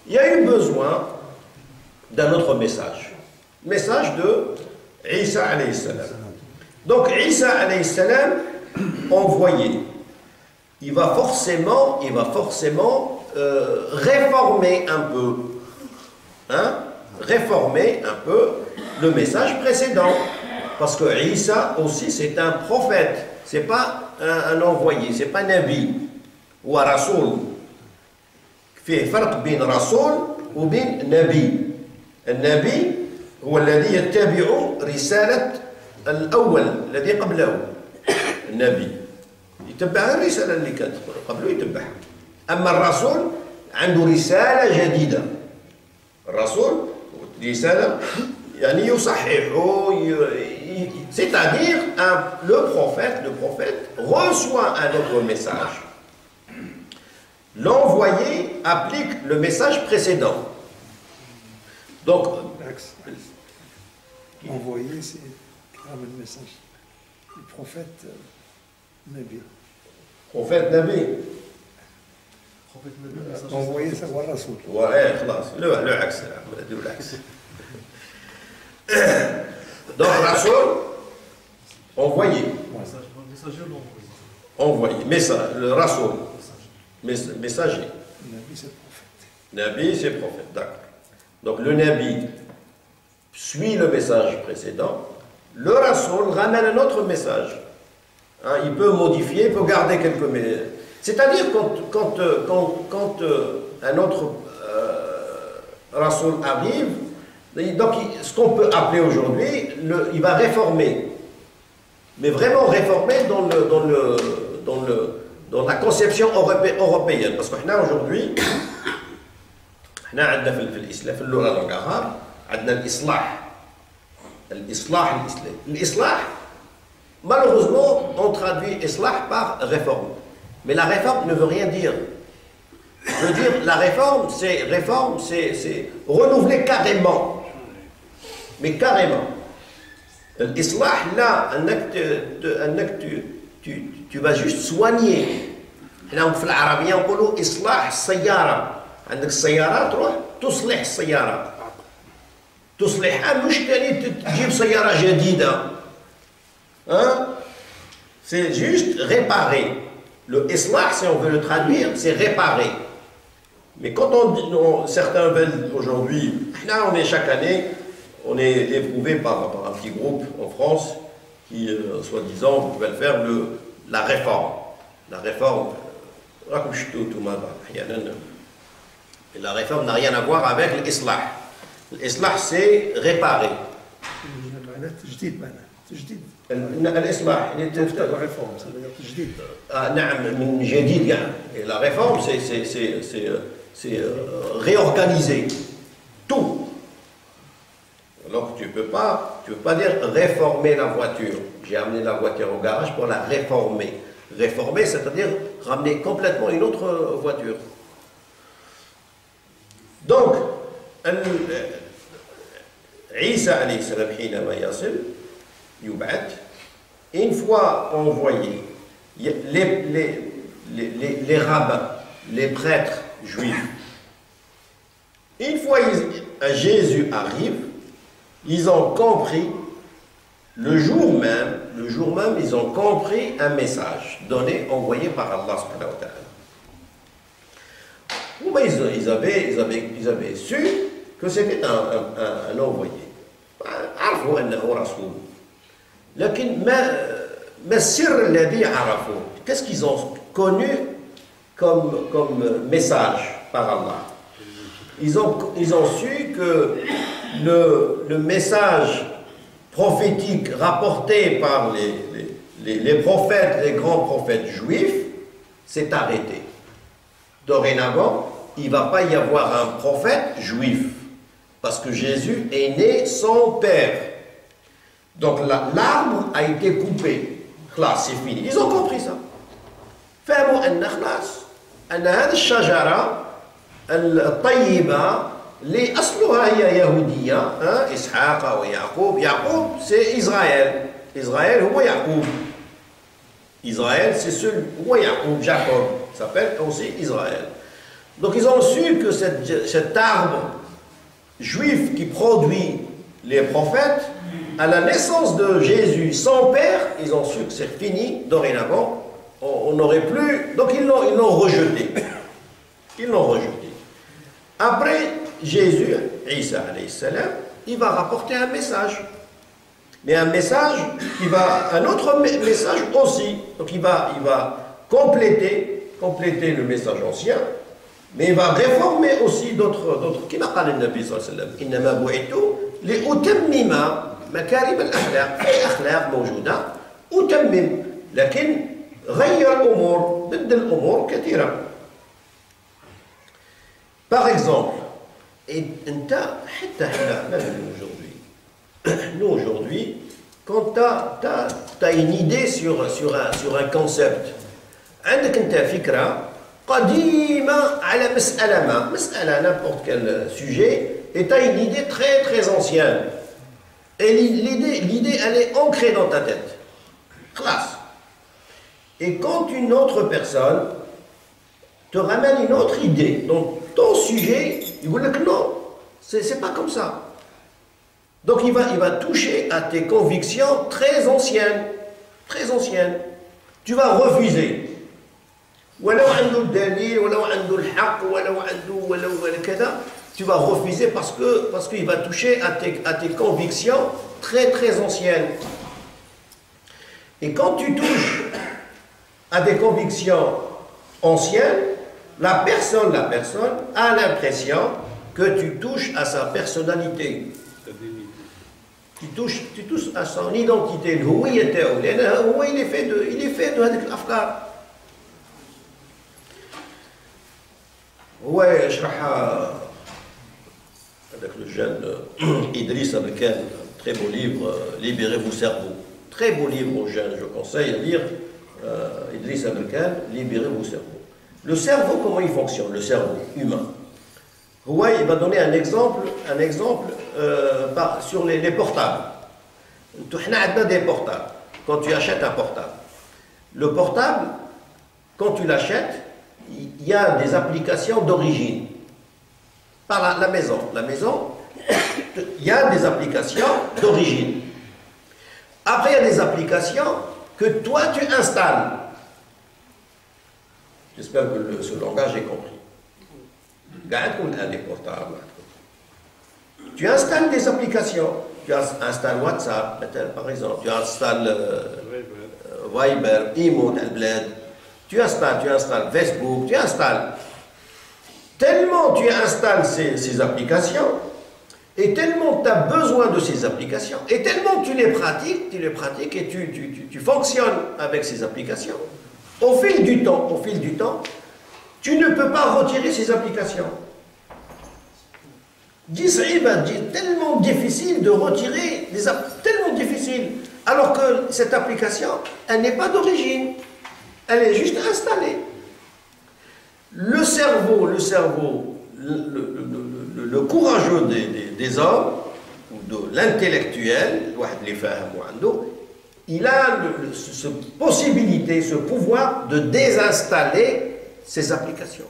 il y a eu besoin d'un autre message. Message de Isa alayhi salam. Donc Isa alayhi salam, envoyé, il va forcément réformer un peu, réformer un peu le message précédent. Parce que Isa aussi c'est un prophète, c'est pas un envoyé, c'est pas Nabi. ورسول فيه فرق بين رسول وبين نبي. النبي هو الذي يتبع رسالة الأول الذي قبله. النبي يتبع الرسالة اللي كانت قبله يتبعها. أما الرسول عنده رسالة جديدة. الرسول رسالة يعني يصححه c'est-à-dire le prophète reçoit un autre message. L'envoyé applique le message précédent. Donc, l'envoyé, c'est le message. Le prophète Nabi. Prophète Nabi. L'envoyé, c'est le Rasoul. Ouais, le axe. Donc, Rasoul, envoyé. envoyé, le rasoul, messager. Nabi, c'est le prophète. Nabi, c'est prophète, d'accord. Donc le Nabi suit le message précédent, le rasoul ramène un autre message. Hein, il peut modifier, il peut garder quelques messages. C'est-à-dire quand un autre rasoul arrive, donc ce qu'on peut appeler aujourd'hui, il va réformer. Mais vraiment réformer dans la conception européenne. Parce que nous, aujourd'hui, nous avons في الإسلام في اللغة العربية عندنا الإصلاح الإصلاح الإسلامي. الإصلاح, malheureusement, on traduit إصلاح par réforme. Mais la réforme ne veut rien dire. Je veux dire, la réforme, c'est renouveler carrément. Mais carrément. L'islah, là, tu vas juste soigner. Là, في العربية نقولوا إصلاح السيارة. عندك السيارة تروح تصلح السيارة. تصلحها مش تاني تجيب سيارة جديدة. Hein? C'est juste réparer. Le islah, si on veut le traduire, c'est réparer. Mais quand certains veulent aujourd'hui, là, chaque année, on est éprouvé par un petit groupe en France qui, soi-disant, veulent faire la réforme. La réforme, la réforme n'a rien à voir avec l'islah. L'islah, c'est réparer. الإصلاح réforme, ça veut dire تجديد. نعم من جديد يعني. Et la réforme, c'est réorganiser tout. Alors tu peux pas dire réformer la voiture. J'ai amené la voiture au garage pour la réformer. Réformer, c'est-à-dire ramener complètement une autre voiture. Donc, Isa alayhi salam حينما يصل يبعث, une fois envoyé, les rabbins, les prêtres juifs, une fois Jésus arrive, ils ont compris, le jour même, ils ont compris un message donné, envoyé par Allah subhanahu wa ta'ala. Ils avaient su que c'était un envoyé. عرفوا أنه رسول. لكن ما السر الذي عرفوه? Qu'est-ce qu'ils ont connu comme message par Allah? Ils ont su que le message prophétique rapporté par les prophètes, les grands prophètes juifs, s'est arrêté. Dorénavant, il ne va pas y avoir un prophète juif, parce que Jésus est né sans père. Donc l'arbre a été coupé. Classe, c'est fini. Ils ont compris ça. فهموا أن خلاص أن هذه الشجرة الطيبة اللي أصلها هي يهودية إسحاق ويعقوب. يعقوب c'est Israël. Israël هو يعقوب. Israël c'est celui هو يعقوب. Jacob s'appelle aussi Israël. Donc ils ont su que cet arbre juif qui produit les prophètes, à la naissance de Jésus sans père, ils ont su que c'est fini, dorénavant, on n'aurait plus... Donc ils l'ont rejeté. Ils l'ont rejeté. Après, Jésus, Isa alayhi salam, il va rapporter un message. Mais un message, un autre message aussi. Donc il va compléter le message ancien, mais il va réformer aussi d'autres. Qui m'a parlé de Nabi sallallahu alayhi wa sallam? Innama bu'itu li'utammima مكارم الأخلاق. في أخلاق موجودة أتمم، لكن غير أمور، بدل الأمور كثيرة. Par exemple, et nous aujourd'hui, quand tu as une idée sur un concept, عندك أنت فكرة قديمة على مسألة n'importe quel sujet, et tu as une idée très très ancienne. Et l'idée, elle est ancrée dans ta tête. Classe. Et quand une autre personne te ramène une autre idée dans ton sujet, il vous dit que non, c'est pas comme ça. Donc il va toucher à tes convictions très anciennes. Très anciennes. tu vas refuser. Tu vas refuser parce qu'il va toucher à tes convictions très très anciennes. Et quand tu touches à des convictions anciennes, la personne a l'impression que tu touches à sa personnalité. Tu touches à son identité. Il est fait de l'afkar. Ouais, je avec le jeune Idriss Abdelkane, très beau livre, Libérez vos cerveaux. Très beau livre aux jeunes, je conseille à lire Idriss Abdelkane, Libérez vos cerveaux. Le cerveau, comment il fonctionne, le cerveau humain? Ouais, il va donner un exemple sur les portables. On a des portables. Quand tu achètes un portable, le portable, quand tu l'achètes, il y a des applications d'origine. Par la maison. La maison, il y a des applications d'origine. Après, il y a des applications que toi, tu installes. J'espère que ce langage est compris. Regarde les portables. Tu installes des applications. Tu installes WhatsApp, par exemple. Tu installes Viber, Imo, tu installes Facebook, tu installes. Tellement tu installes ces applications, et tellement tu as besoin de ces applications, et tellement tu les pratiques et tu fonctionnes avec ces applications, au fil du temps, tu ne peux pas retirer ces applications. C'est tellement difficile de retirer tellement difficile, alors que cette application, elle n'est pas d'origine, elle est juste installée. Le cerveau, le courageux des hommes, ou de l'intellectuel, il a cette possibilité, ce pouvoir de désinstaller ces applications.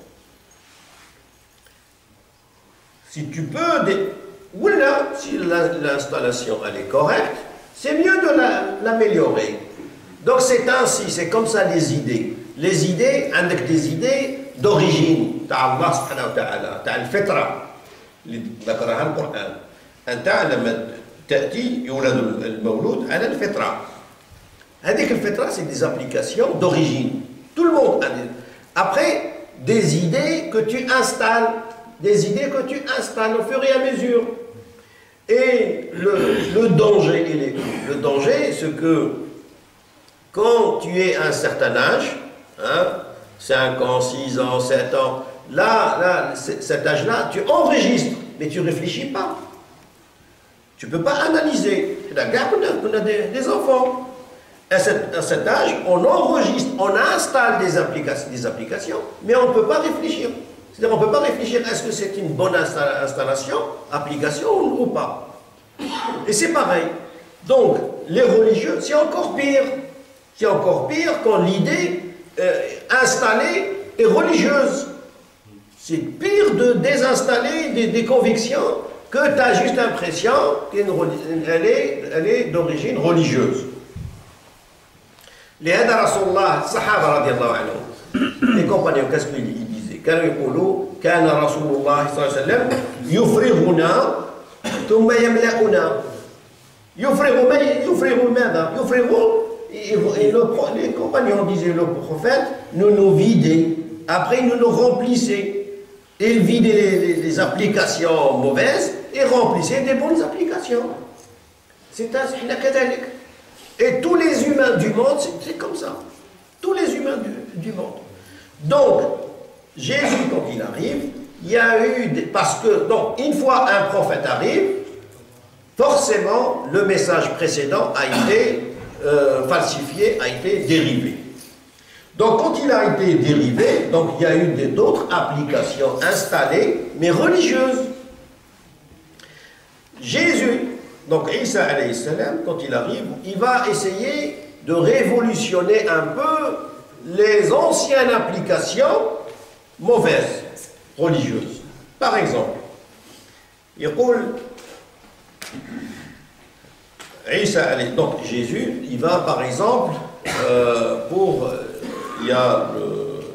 Si tu peux, ou là, si l'installation elle est correcte, c'est mieux de l'améliorer. Donc c'est ainsi, c'est comme ça les idées. Les idées, avec des idées d'origine, Allah subhanahu wa ta'ala, تاع الفطرة اللي ذكرها القرآن. أنت لما تأتي يولد المولود على الفطرة. هذيك الفطرة c'est des applications d'origine. Tout le monde a des. Après, des idées que tu installes, au fur et à mesure. Et le danger, c'est que quand tu es à un certain âge, 5 ans, 6 ans, 7 ans, là cet âge-là, tu enregistres, mais tu ne réfléchis pas. Tu ne peux pas analyser. On a des enfants. À cet âge, on enregistre, on installe des applications, mais on ne peut pas réfléchir. C'est-à-dire, on ne peut pas réfléchir, est-ce que c'est une bonne application ou pas. Et c'est pareil. Donc, les religieux, c'est encore pire. C'est encore pire quand l'idée installée est religieuse. C'est pire de désinstaller des convictions que tu as juste l'impression qu'elle est d'origine religieuse. Les Sahaba radiallahu anhum, les compagnons, qu'est-ce qu'ils disaient? كانوا يقولوا كان رسول الله صلى الله عليه وسلم يفرغنا ثم يملأنا. يفرغ ماذا؟ Les compagnons disaient le prophète nous vidait, après nous remplissait. Il vidait les applications mauvaises et remplissait des bonnes applications. C'est un kadalik. Et tous les humains du monde, c'est comme ça. Tous les humains du monde. Donc, Jésus, quand il arrive, il y a eu parce que, donc, une fois un prophète arrive, forcément, le message précédent a été falsifié, a été dérivé. Donc, quand il a été dérivé, donc, il y a eu d'autres applications installées, mais religieuses. Jésus, donc Isa alayhi salam, quand il arrive, il va essayer de révolutionner un peu les anciennes applications mauvaises, religieuses. Par exemple, donc Jésus, il va par exemple il y a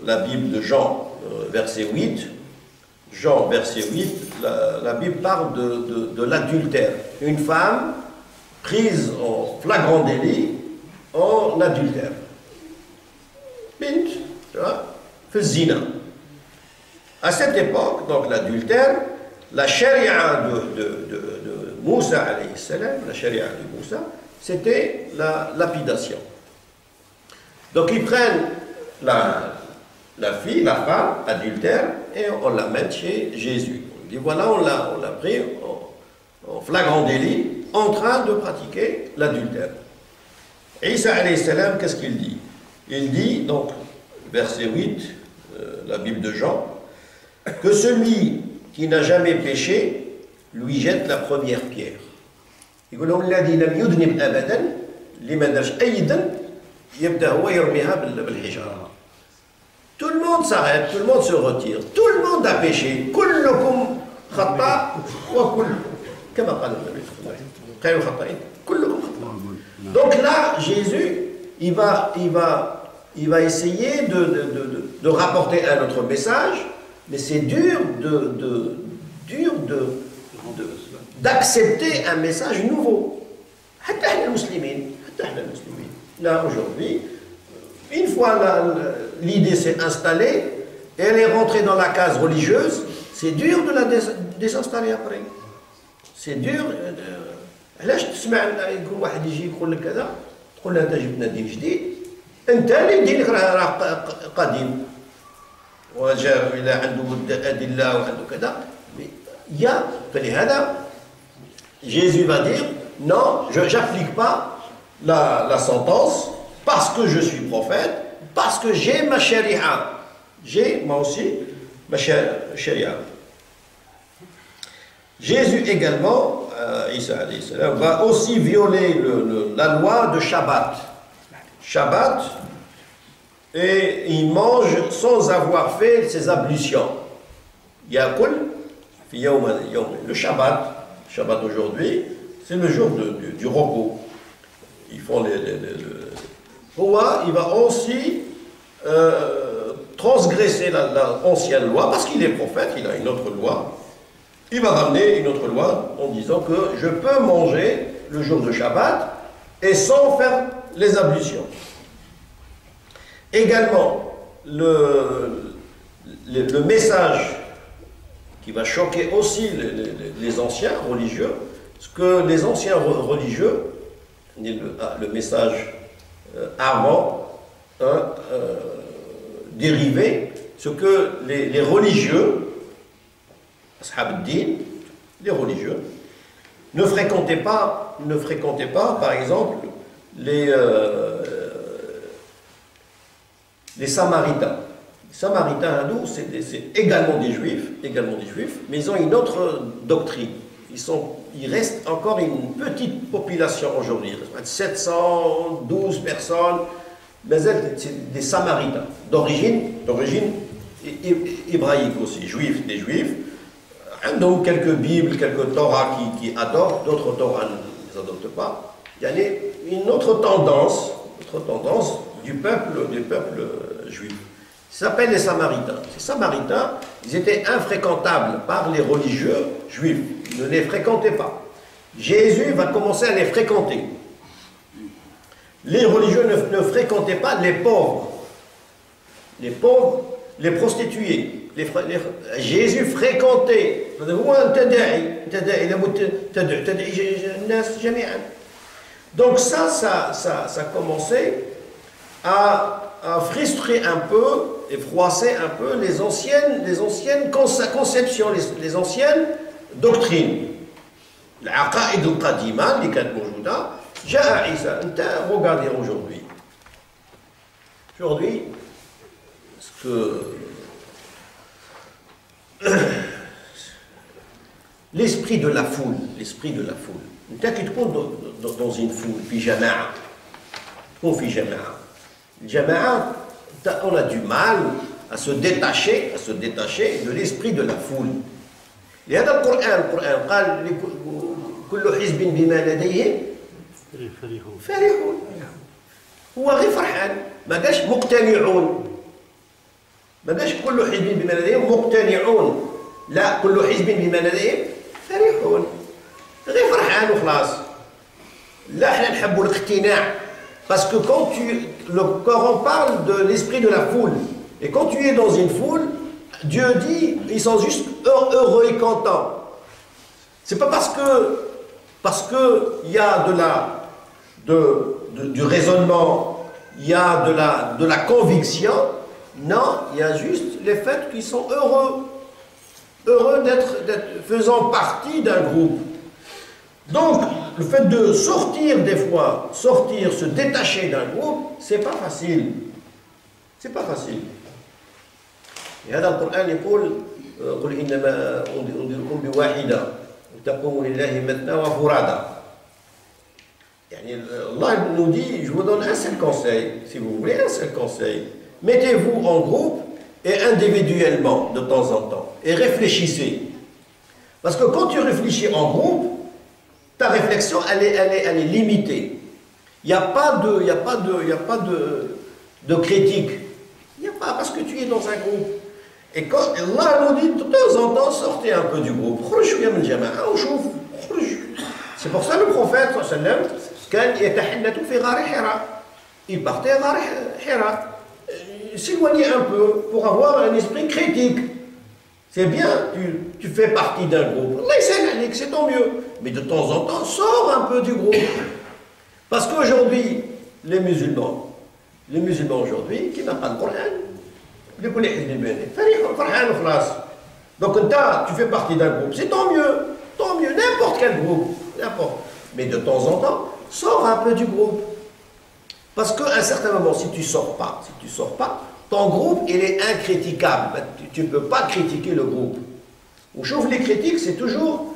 la Bible de Jean, verset 8. Jean, verset 8, la Bible parle de l'adultère. Une femme prise en flagrant délit en adultère. Bint, tu vois, fait zina. À cette époque, donc l'adultère, la charia de Moussa, alayhi salam, la charia de Moussa, c'était la lapidation. Donc ils prennent la fille, la femme, adultère, et on l'amène chez Jésus. On dit voilà, on l'a pris en flagrant délit, en train de pratiquer l'adultère. Isa alayhi salam, qu'est-ce qu'il dit? Il dit, donc, verset 8, la Bible de Jean, que celui qui n'a jamais péché lui jette la première pierre. Il dit الذي لم يذنب أبدا اللي ما دارش أي ذنب يبدأ هو يرميها بالحجارة. Tout le monde s'arrête, tout le monde se retire, tout le monde a péché. كلكم خطاء وكل كما قال النبي صلى الله عليه وسلم خير الخطائين كلكم خطاء. Donc là, Jésus, il va essayer de rapporter un autre message, mais c'est dur d'accepter un message nouveau. Là, aujourd'hui, une fois l'idée s'est installée, elle est rentrée dans la case religieuse, c'est dur de la désinstaller après. C'est dur. علاش تسمع يكون واحد يجي يقول لك كذا تقول له انت جبت لنا دين جديد انت اللي دينك راه قديم وجاء الى عنده ادله وعنده كذا فلهذا Jésus va dire non, je n'applique pas la sentence parce que je suis prophète, parce que j'ai ma sharia, j'ai moi aussi ma sharia. Jésus également, Isa alayhi salam, va aussi violer la loi de Shabbat. Shabbat, et il mange sans avoir fait ses ablutions. Yakul, le Shabbat aujourd'hui, c'est le jour du repos. Ils font il va aussi transgresser l'ancienne loi, parce qu'il est prophète, il a une autre loi. Il va ramener une autre loi en disant que je peux manger le jour de Shabbat et sans faire les ablutions. Également, le message qui va choquer aussi les anciens religieux, parce que les anciens religieux, le message avant, dérivé, ce que les religieux, les religieux, ne fréquentaient pas, par exemple, les Samaritains. Les Samaritains hindous, c'est également des Juifs, mais ils ont une autre doctrine. Il reste encore une petite population aujourd'hui, 712 personnes, mais c'est des Samaritains, d'origine hébraïque aussi, des Juifs. Donc quelques Bibles, quelques Torahs qui adorent, d'autres Torahs ne les adoptent pas. Il y a une autre tendance du peuple juif. Ça s'appelle les Samaritains. Ces Samaritains, ils étaient infréquentables par les religieux juifs. Ils ne les fréquentaient pas. Jésus va commencer à les fréquenter. Les religieux ne fréquentaient pas les pauvres. Les pauvres, les prostituées. Jésus fréquentait. Donc ça commençait à frustrer un peu et froisser un peu les anciennes conceptions, les anciennes doctrines. العقائد القديمة اللي كانت موجودة جاء عيسى. Regardez aujourd'hui. Aujourd'hui, ce que l'esprit de la foule. انت كي تكون dans une foule في جماعة. تكون في جماعة. الجماعة on a du mal à se détacher de l'esprit de la foule. لهذا القرآن قال كل حزب بما لديهم فرحون. هو غير فرحان، ما قالش مقتنعون، ما قالش كل حزب بما لديهم مقتنعون، لا كل حزب بما لديهم فرحون، غير فرحان وخلاص. لا احنا نحبوا الاقتناع، parce que quand on parle de l'esprit de la foule, et quand tu es dans une foule, Dieu dit, ils sont juste heureux et contents. C'est pas parce que il y a du raisonnement, il y a de la conviction. Non, il y a juste le fait qu'ils sont heureux d'être faisant partie d'un groupe. Donc, le fait de sortir des fois, se détacher d'un groupe, c'est pas facile. C'est pas facile. Et هذا القرآن يقول قل إنما أنذركم بواحدة وتقوموا لله مثنى وفرادى. Allah nous dit, je vous donne un seul conseil, si vous voulez un seul conseil. Mettez-vous en groupe et individuellement de temps en temps et réfléchissez. Parce que quand tu réfléchis en groupe, ta réflexion elle est limitée. Il n'y a pas de critique. Il n'y a pas, parce que tu es dans un groupe. Et quand Allah nous dit de temps en temps, sortez un peu du groupe. C'est pour ça le prophète il partait à Ghar Hira. S'éloigner un peu pour avoir un esprit critique. C'est bien, tu fais partie d'un groupe. Allah c'est tant mieux. Mais de temps en temps, sors un peu du groupe. Parce qu'aujourd'hui, les musulmans aujourd'hui, qui n'ont pas de Coran, donc tu fais partie d'un groupe, c'est tant mieux, n'importe quel groupe, n'importe. Mais de temps en temps, sors un peu du groupe. Parce qu'à un certain moment, si tu sors pas, ton groupe, il est incriticable. Tu ne peux pas critiquer le groupe. On chauffe les critiques, c'est toujours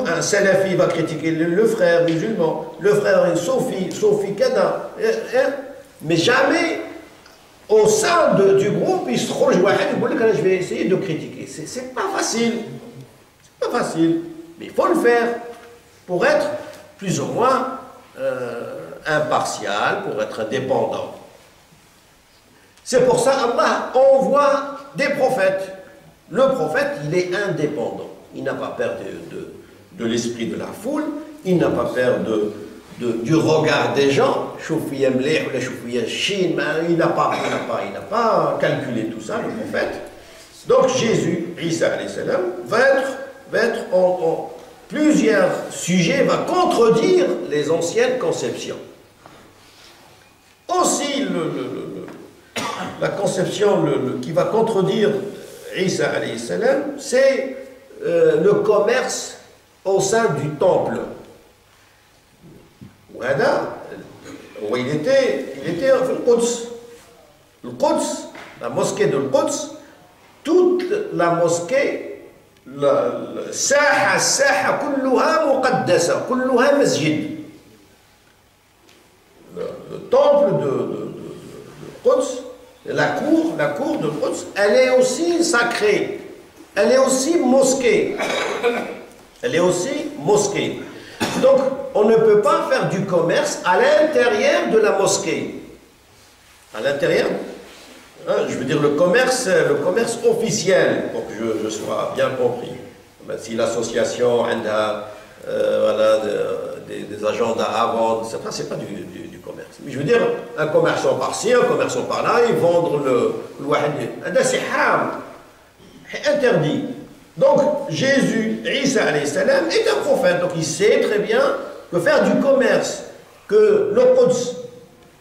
un salafi va critiquer le frère musulman, le frère Sophie Kada. Mais jamais, au sein du groupe, il se rejoint et je vais essayer de critiquer. C'est pas facile. C'est pas facile. Mais il faut le faire pour être plus ou moins impartial, pour être indépendant. C'est pour ça qu'Allah envoie des prophètes. Le prophète, il est indépendant. Il n'a pas peur de l'esprit de la foule, il n'a pas peur du regard des gens. Il n'a pas calculé tout ça, le prophète. Donc Jésus, Isa alayhi salam, va être en plusieurs sujets, va contredire les anciennes conceptions. Aussi, la conception qui va contredire Isa alayhi salam, c'est le commerce au sein du temple. Il était au Quds. Le Quds, la mosquée de Quds, toute la mosquée, الساحة كلها مقدسة كلها مسجد. Le temple de Quds, la cour de Quds, elle est aussi sacrée, elle est aussi mosquée. Elle est aussi mosquée. Donc, on ne peut pas faire du commerce à l'intérieur de la mosquée. À l'intérieur, hein, je veux dire le commerce officiel, pour que je sois bien compris. Si l'association a voilà, des agendas à vendre, etc., c'est pas du commerce. Mais je veux dire, un commerçant par-ci, un commerçant par-là, ils vendent le c'est haram, interdit. Donc, Jésus, Isa alayhi salam, est un prophète. Donc, il sait très bien que faire du commerce, que le Quds,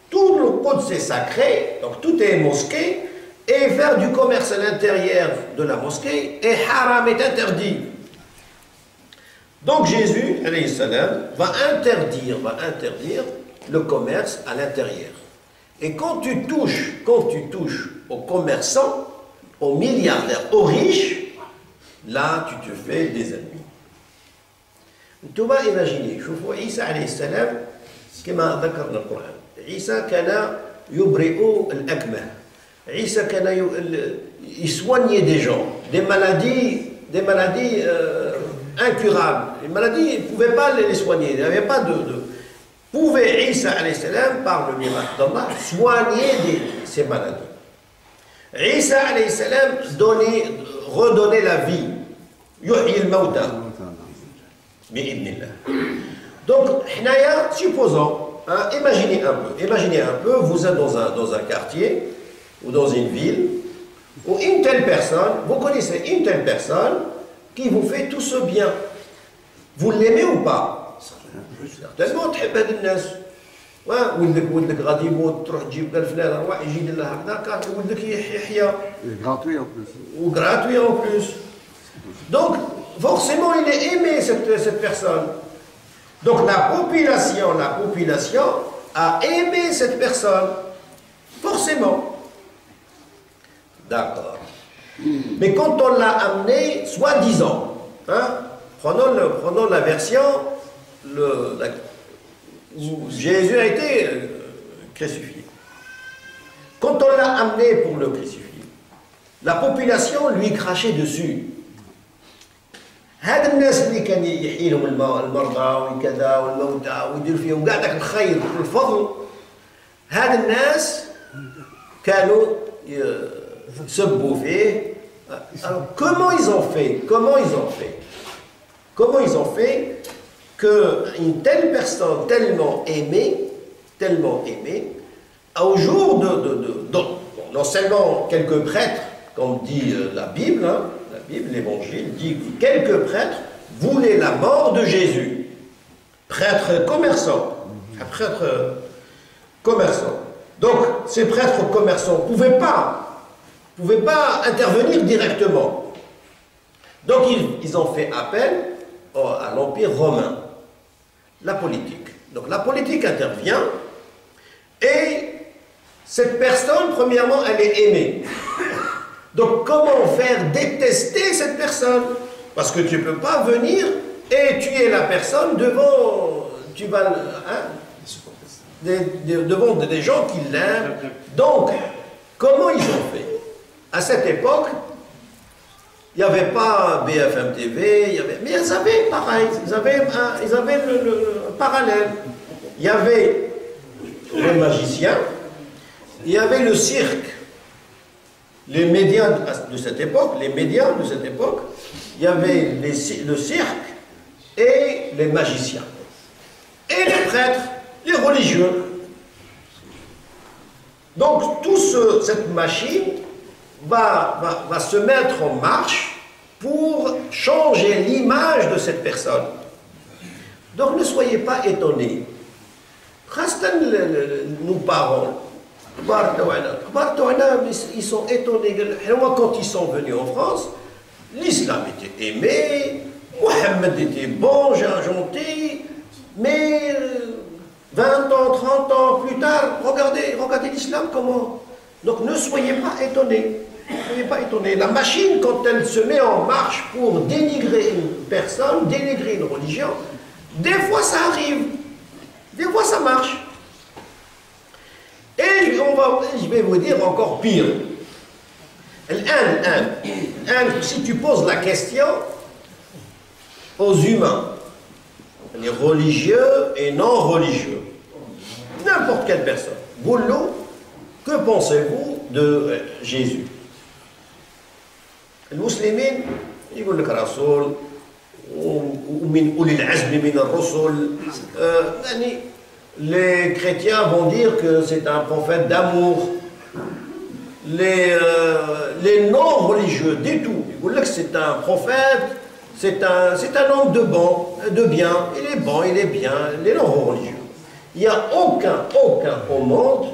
tout le Quds est sacré, donc tout est mosquée, et faire du commerce à l'intérieur de la mosquée est haram, est interdit. Donc, Jésus, alayhi salam, va interdire le commerce à l'intérieur. Et quand tu touches aux commerçants, aux milliardaires, aux riches, là, tu te fais des ennemis. Tu vas imaginer, شوفوا عيسى عليه السلام كما ذكرنا القرآن. عيسى كان يبرئ الأكمه. عيسى كان يsoignait des gens, des maladies incurables. Les maladies, il ne pouvait pas les soigner. Il n'y avait pas pouvait, Isa alayhi salam, par le miracle d'Allah, soigner ces maladies. Isa alayhi salam redonnait la vie. Yuhyi al-mawta. Bi'idnillah. Donc, supposons, hein, imaginez un peu, vous êtes dans un quartier ou dans une ville où une telle personne, vous connaissez une telle personne qui vous fait tout ce bien. Vous l'aimez ou pas? Certainement, تحب هاد الناس. ولدك غادي يموت تروح تجيب الفلان روح يجي يدير له هكذا ولدك يحيا. Gratuit en plus. Ou gratuit en plus. Donc, forcément, il est aimé, cette personne. Donc, la population a aimé cette personne. Forcément. D'accord. Mais quand on l'a amené, soi-disant, hein, prenons la version où Jésus a été crucifié. Quand on l'a amené pour le crucifier, la population lui crachait dessus. هاد الناس اللي كان يحيي لهم المرضى وكذا والموتى ويدير فيهم كاع داك الخير والفضل، هاد الناس كانوا يسبوا فيه. Comment ils ont fait qu'une telle personne tellement aimée, au jour non seulement quelques prêtres, comme dit la Bible, hein, l'Évangile dit que quelques prêtres voulaient la mort de Jésus. Prêtres commerçants. Donc, ces prêtres commerçants ne pouvaient pas intervenir directement. Donc, ils ont fait appel à l'Empire romain. La politique. Donc, la politique intervient et cette personne, premièrement, elle est aimée. Donc, comment faire détester cette personne? Parce que tu ne peux pas venir et tuer la personne devant des gens qui l'aiment. Donc, comment ils ont fait? À cette époque, il n'y avait pas BFM TV, mais ils avaient pareil, ils avaient le parallèle. Il y avait les magiciens, il y avait le cirque. Les médias de cette époque, il y avait le cirque et les magiciens. Et les prêtres, les religieux. Donc, toute cette machine va se mettre en marche pour changer l'image de cette personne. Donc, ne soyez pas étonnés. Nos parents, ils sont étonnés. Quand ils sont venus en France, l'islam était aimé, Mohammed était bon, gentil, mais 20 ans, 30 ans plus tard, regardez l'islam comment. Donc ne soyez pas étonnés. La machine, quand elle se met en marche pour dénigrer une personne, dénigrer une religion, des fois ça arrive, des fois ça marche. Et je vais vous dire encore pire. Si tu poses la question aux humains, les religieux et non religieux, n'importe quelle personne, Boulou, que pensez-vous de Jésus? Les musulmans, ils disent que Rasoul, ومن أولي العزم من الرسل. Les chrétiens vont dire que c'est un prophète d'amour. Les non-religieux, du tout. Ils disent que c'est un prophète, c'est un homme de bien. Il est bon, il est bien. Les non-religieux. Il n'y a aucun au monde,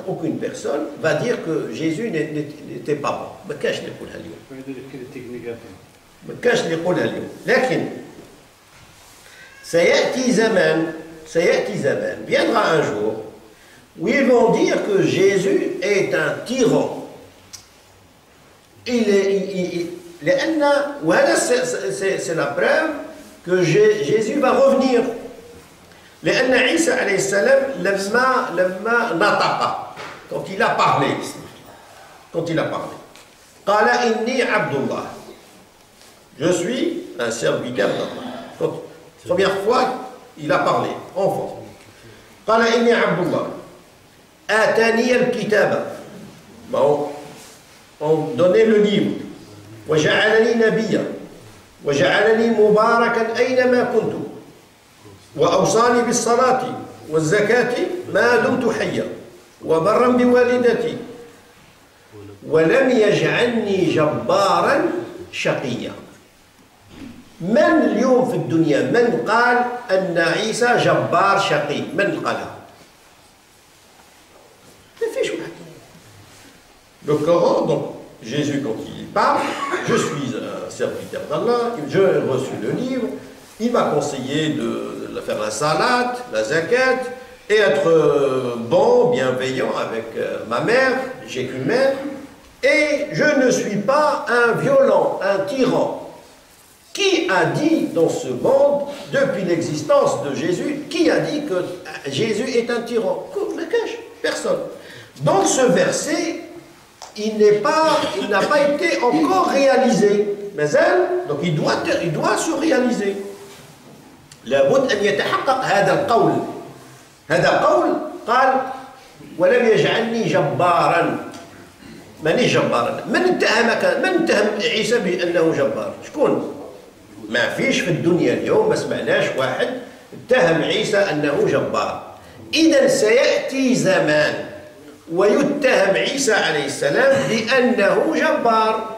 aucune personne va dire que Jésus n'était pas bon. ما كاش اللي يقولها اليوم. ما كاش اللي يقولها اليوم. لكن سيأتي زمان, viendra un jour, où ils vont dire que Jésus est un tyran. C'est la preuve que Jésus va revenir. لأن عيسى عليه السلام لما نطق, quand il a parlé, قال إني عبد الله, je suis un serviteur d'Allah. Première fois, il a parlé, enfant. قال إني عبد الله آتاني الكتاب. On donnait le livre. وجعلني نبيا وجعلني مباركا أينما كنت وأوصاني بالصلاة والزكاة ما دمت حيا وبرا بوالدتي ولم يجعلني جبارا شقيا. من اليوم في الدنيا من قال أن عيسى جبار شقي؟ من قالها؟ ما فيش واحد. Le Coran, donc Jésus quand il parle, je suis un serviteur d'Allah, j'ai reçu le livre, il m'a conseillé de faire la salade, la zakat, et être bon, bienveillant avec ma mère, j'ai qu'une mère, et je ne suis pas un violent, un tyran. Qui a dit dans ce monde, depuis l'existence de Jésus, qui a dit que Jésus est un tyran? Personne. Donc ce verset, il n'a pas été encore réalisé. Mais elle, donc il doit se réaliser. لابد أن يتحقق هذا القول. هذا قول قال ولم يجعلني جبارا. مانيش جبارا. من اتهم عيسى بأنه جبار؟ شكون؟ ما فيش في الدنيا اليوم ما سمعناش واحد اتهم عيسى أنه جبار. إذا سيأتي زمان ويتهم عيسى عليه السلام بأنه جبار.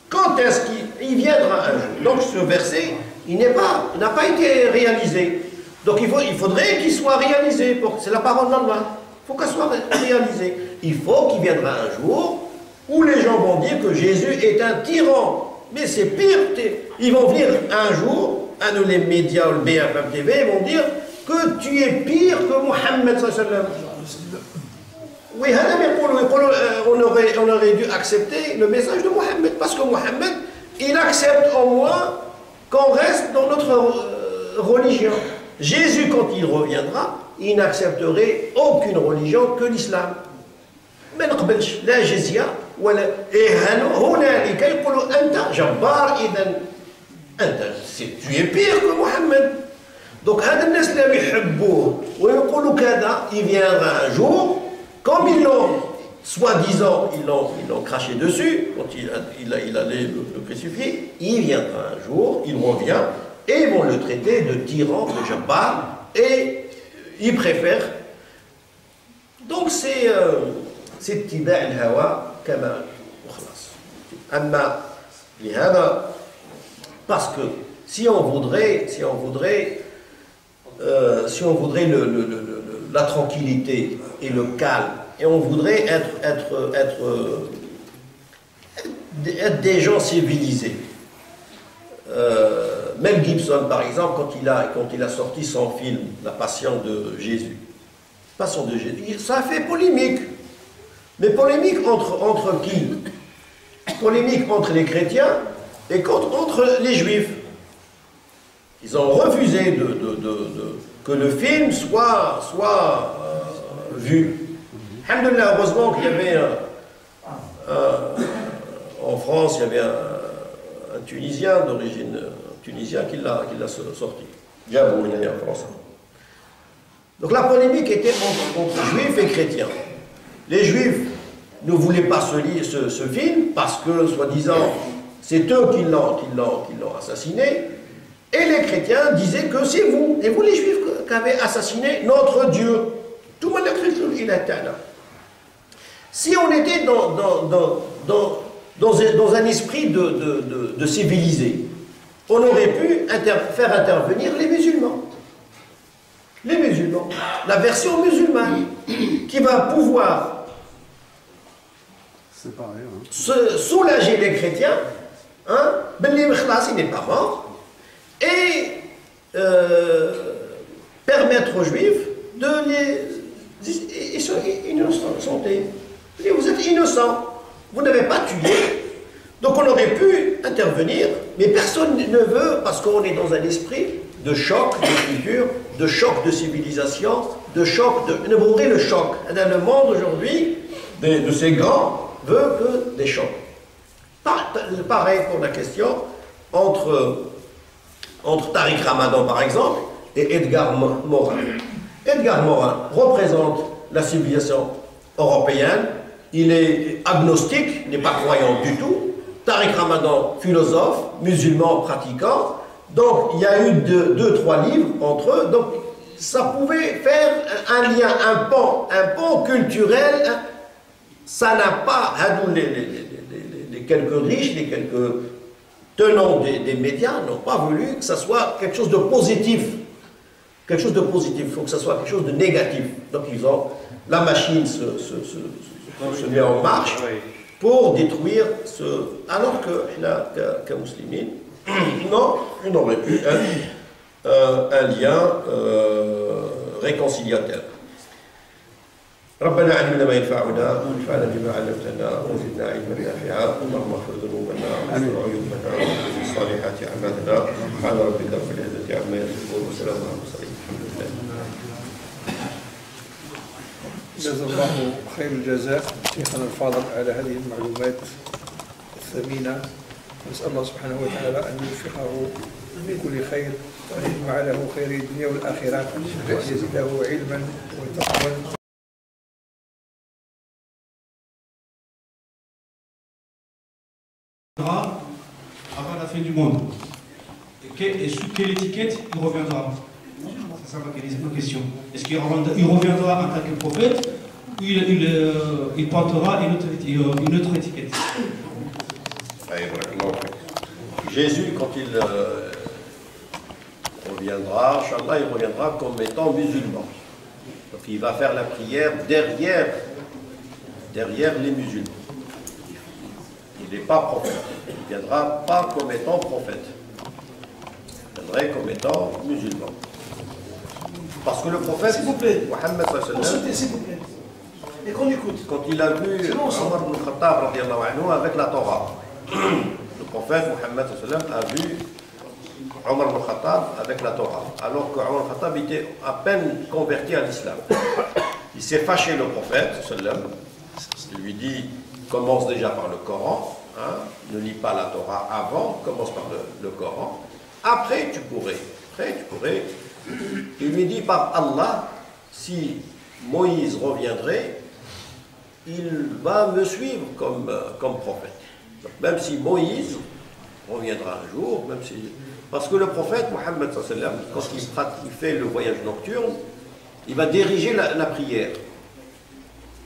Quand est-ce qu'il viendra un jour? Donc ce verset, il n'a pas été réalisé. Donc il faudrait qu'il soit réalisé. C'est la parole d'Allah. Il faut qu'elle soit réalisée. Il faut qu'il viendra un jour où les gens vont dire que Jésus est un tyran. Mais c'est pire. Ils vont venir un jour, un de les médias, le BFM TV, ils vont dire que tu es pire que Mohammed sallallahu alayhi wa sallam. Oui, on aurait dû accepter le message de Mohammed, parce que Mohammed, il accepte au moins qu'on reste dans notre religion. Jésus, quand il reviendra, il n'accepterait aucune religion que l'islam. ما نقبلش لا جزية ولا هنالك يقولوا أنت جبار إذا أنت tu es pire que Mohammed. Donc هذا الناس اللي يحبوه ويقولوا كذا, il viendra un jour. Comme ils l'ont, soi-disant, ils l'ont craché dessus, quand il allait le crucifier, il viendra un jour, il revient, et ils vont le traiter de tyran, de jabbar, et ils préfèrent. Donc c'est اتباع الهوى كما وخلاص. أما لهذا, parce que si on voudrait la tranquillité et le calme, et on voudrait être des gens civilisés. Mel Gibson, par exemple, quand il a sorti son film La Passion de Jésus, ça a fait polémique. Mais polémique entre qui? Polémique entre les chrétiens et entre les juifs. Ils ont refusé que le film soit vu. Alhamdulillah, heureusement qu'il y avait en France, il y avait un Tunisien d'origine tunisienne qui l'a sorti. J'avoue, il est en France. Donc la polémique était entre juifs et chrétiens. Les juifs ne voulaient pas ce film parce que, soi-disant, c'est eux qui l'ont assassiné. Et les chrétiens disaient que c'est vous, et vous les juifs, qui avez assassiné notre Dieu. Tout le monde a cru qu'il était là. Si on était dans un esprit de civilisé, on aurait pu faire intervenir les musulmans. Les musulmans, la version musulmane, qui va pouvoir soulager les chrétiens, Ben Khlas, il n'est pas mort, et permettre aux juifs de ils sont innocentés. Vous êtes innocents, vous n'avez pas tué. Donc on aurait pu intervenir, mais personne ne veut, parce qu'on est dans un esprit de choc de culture, de choc de civilisation, de choc de... Vous voyez le choc. Le monde aujourd'hui, de ces grands, veut que des chocs. Pareil pour la question entre Tariq Ramadan, par exemple, et Edgar Morin. Edgar Morin représente la civilisation européenne. Il est agnostique, n'est pas croyant du tout. Tariq Ramadan, philosophe, musulman pratiquant. Donc il y a eu deux, trois livres entre eux. Donc ça pouvait faire un lien, un pont culturel. Ça n'a pas, les quelques riches, les quelques tenants des médias n'ont pas voulu que ça soit quelque chose de positif. Quelque chose de positif, il faut que ça soit quelque chose de négatif. Donc la machine se met en marche pour détruire ce... Alors qu'un musulman, non, on aurait pu un lien réconciliateur. ربنا علمنا ما ينفعنا وانفعنا بما علمتنا وزدنا علما نافعا اللهم اغفر ذنوبنا واستر عيوبنا وخذ الصالحات اعمالنا سبحان ربك رب العزه عما يصفون وسلام على المرسلين الحمد لله. جزا الله خير الجزاء شيخنا الفاضل على هذه المعلومات الثمينة. نسأل الله سبحانه وتعالى أن يوفقه بكل خير وأن يجمع له خير الدنيا والآخرة وأن يزيده علما وتقوى. Avant la fin du monde. Et sous quelle étiquette il reviendra? C'est ça ma question. Est-ce qu'il reviendra en tant que prophète ou il portera une autre étiquette? Jésus, quand il reviendra, Inch'Allah, il reviendra comme étant musulman. Donc il va faire la prière derrière les musulmans. Il n'est pas prophète. Il ne viendra pas comme étant prophète. Il viendrait comme étant musulman. Parce que le prophète, Mohammed s'il vous plaît. Et qu'on écoute. Quand il a vu Omar ibn Khattab avec la Torah, le prophète Mohammed a vu Omar ibn Khattab avec la Torah, alors que Omar ibn Khattab était à peine converti à l'islam. Il s'est fâché le prophète, il lui dit, commence déjà par le Coran, hein, ne lis pas la Torah avant, commence par le Coran, après tu pourrais. Il lui dit par Allah, si Moïse reviendrait, il va me suivre comme prophète. Donc, même si Moïse reviendra un jour, même si... Parce que le prophète Mohammed, quand il fait le voyage nocturne, il va diriger la prière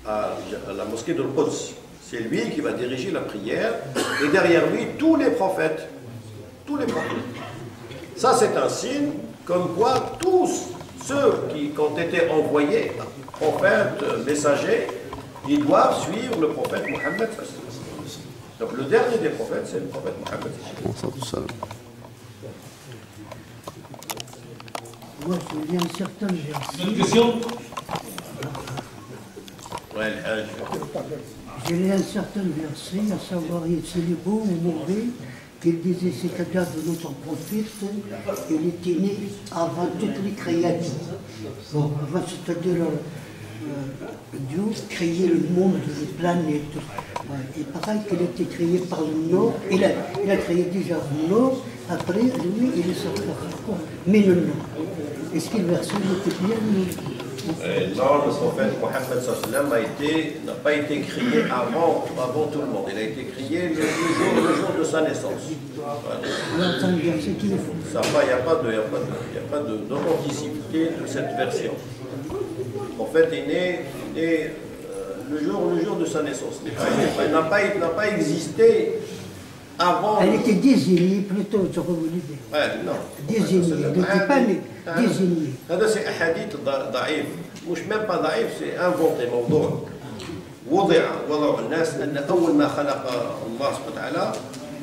à la mosquée de Quds. C'est lui qui va diriger la prière, et derrière lui, tous les prophètes. Ça, c'est un signe comme quoi tous ceux qui ont été envoyés, prophètes, messagers, ils doivent suivre le prophète Mohammed. Donc le dernier des prophètes, c'est le prophète Mohammed. Moi, je lis un certain verset. Une autre question? Ouais, J'ai lu un certain verset, à savoir, c'est le beau ou mauvais, qu'il disait, c'est-à-dire de notre prophète, il était né avant toutes les créatures. Bon, avant, c'est-à-dire, Dieu créait le monde, les planètes. Et pareil qu'il a été créé par le Nord, il a créé déjà le Nord, après, lui, il est sorti mais le Nord. Est-ce que le verset était bien? Non, le prophète Mohammed n'a pas été créé avant tout le monde. Il a été créé le jour de sa naissance. Voilà. Il n'y a pas d'authenticité de cette version. Le prophète est né le jour de sa naissance. Il n'a pas existé avant. Elle était désignée plutôt, je voulais dire. Non. Désignée, elle n'était pas née, désignée. هذا أحاديث ضعيف، مش même pas ضعيف، c'est inventé موضوع. وضع الناس أن أول ما خلق الله سبحانه وتعالى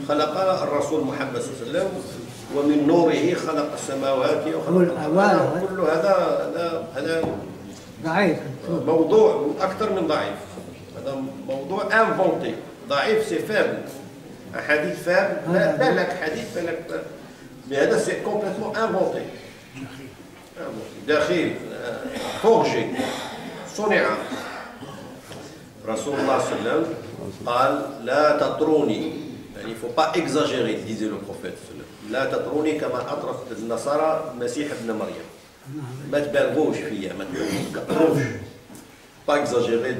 خلق الرسول محمد صلى الله عليه وسلم ومن نوره خلق السماوات وخلق الأرض. كل هذا ضعيف. موضوع أكثر من ضعيف. هذا موضوع inventé. ضعيف c'est faible. Un hadith faible, بالك حديث بالك. Mais هذا c'est complètement inventé. داخل forgé صنع. رسول الله صلى الله عليه وسلم قال لا تطروني, يعني il ne faut pas exagérer, disait le prophète. لا تطروني كما أطرت النصارى مسيح ابن مريم. ما تبالغوش فيا ما تكثروش. Pas exagéré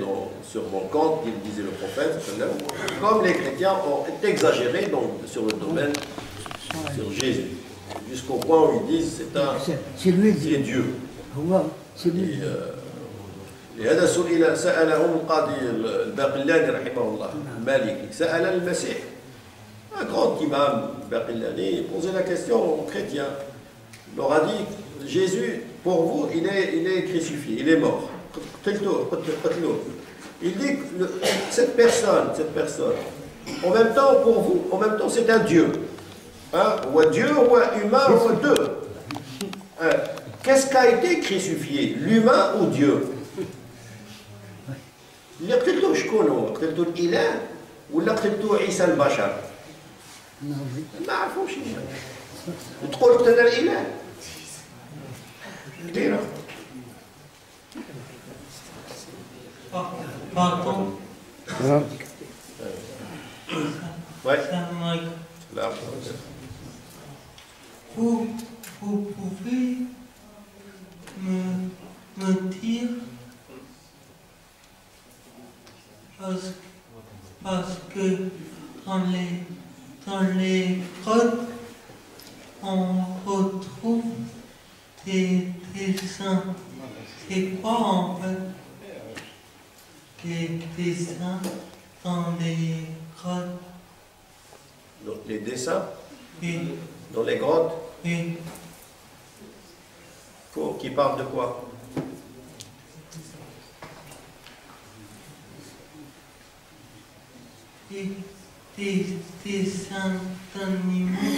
sur mon compte, il disait le prophète, comme les chrétiens ont exagéré sur le domaine, sur Jésus, jusqu'au point où ils disent c'est Dieu. لهذا سأله القاضي الباقلاني رحمه الله المالكي سأل المسيح un grand imam Baqillani posait la question aux chrétiens. Il leur a dit Jésus pour vous il est crucifié, il est mort. Il dit que cette personne, en même temps pour vous, en même temps c'est un Dieu. Hein? Ou un Dieu, ou un humain, ou un deux. Hein? Qu'est-ce qui a été crucifié, l'humain ou Dieu? اللي قتلته شكون هو؟ قتلته الإله ولا قتلته عيسى البشر؟ ما عرفوش تقول قتل الإله كبيرة. Pardon. Ouais. Là. Vous pouvez me dire parce que dans les grottes on retrouve des dessins. C'est quoi en fait des dessins dans les grottes? Donc les dessins Oui. dans les grottes Oui. qui parlent de quoi? Des dessins d'animaux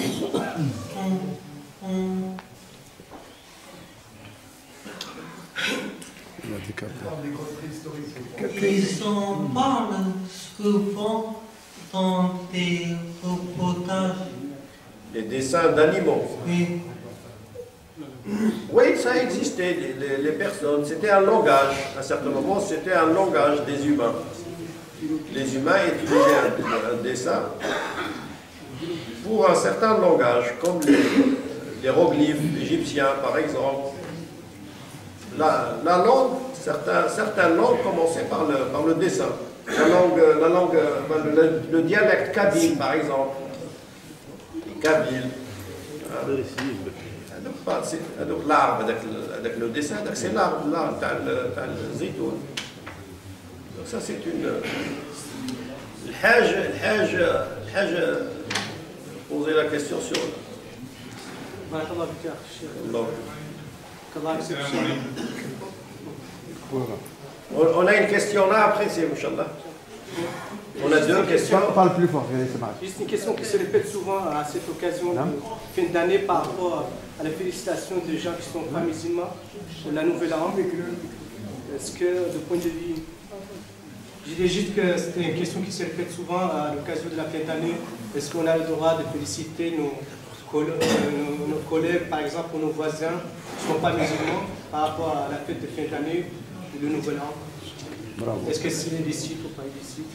ils en parlent souvent dans des reportages. Les dessins d'animaux. Oui. Oui, ça existait, les personnes. C'était un langage. À un certain moment, c'était un langage des humains. Les humains utilisaient un dessin pour un certain langage, comme les hiéroglyphes égyptiens, par exemple. La langue, certaines langues commençaient par le dessin. Le dialecte kabyle, par exemple. Kabyle. Donc l'arbre avec le dessin, c'est l'arbre là, t'as le zitoun. Donc ça c'est une... الحاجة poser la question sur... On a une question là, après c'est Inch'Allah. On a deux questions. Parle plus fort, c'est mal. Juste une question qui se répète souvent à cette occasion de fin d'année par rapport à la félicitation des gens qui ne sont pas musulmans pour la nouvelle année. Est-ce que, de point de vue... Je dis juste que c'est une question qui se répète souvent à l'occasion de la fin d'année. Est-ce qu'on a le droit de féliciter nos collègues, par exemple, ou nos voisins qui ne sont pas musulmans par rapport à la fête de fin d'année ou le nouvel an? Est-ce que c'est illicite ou pas illicite?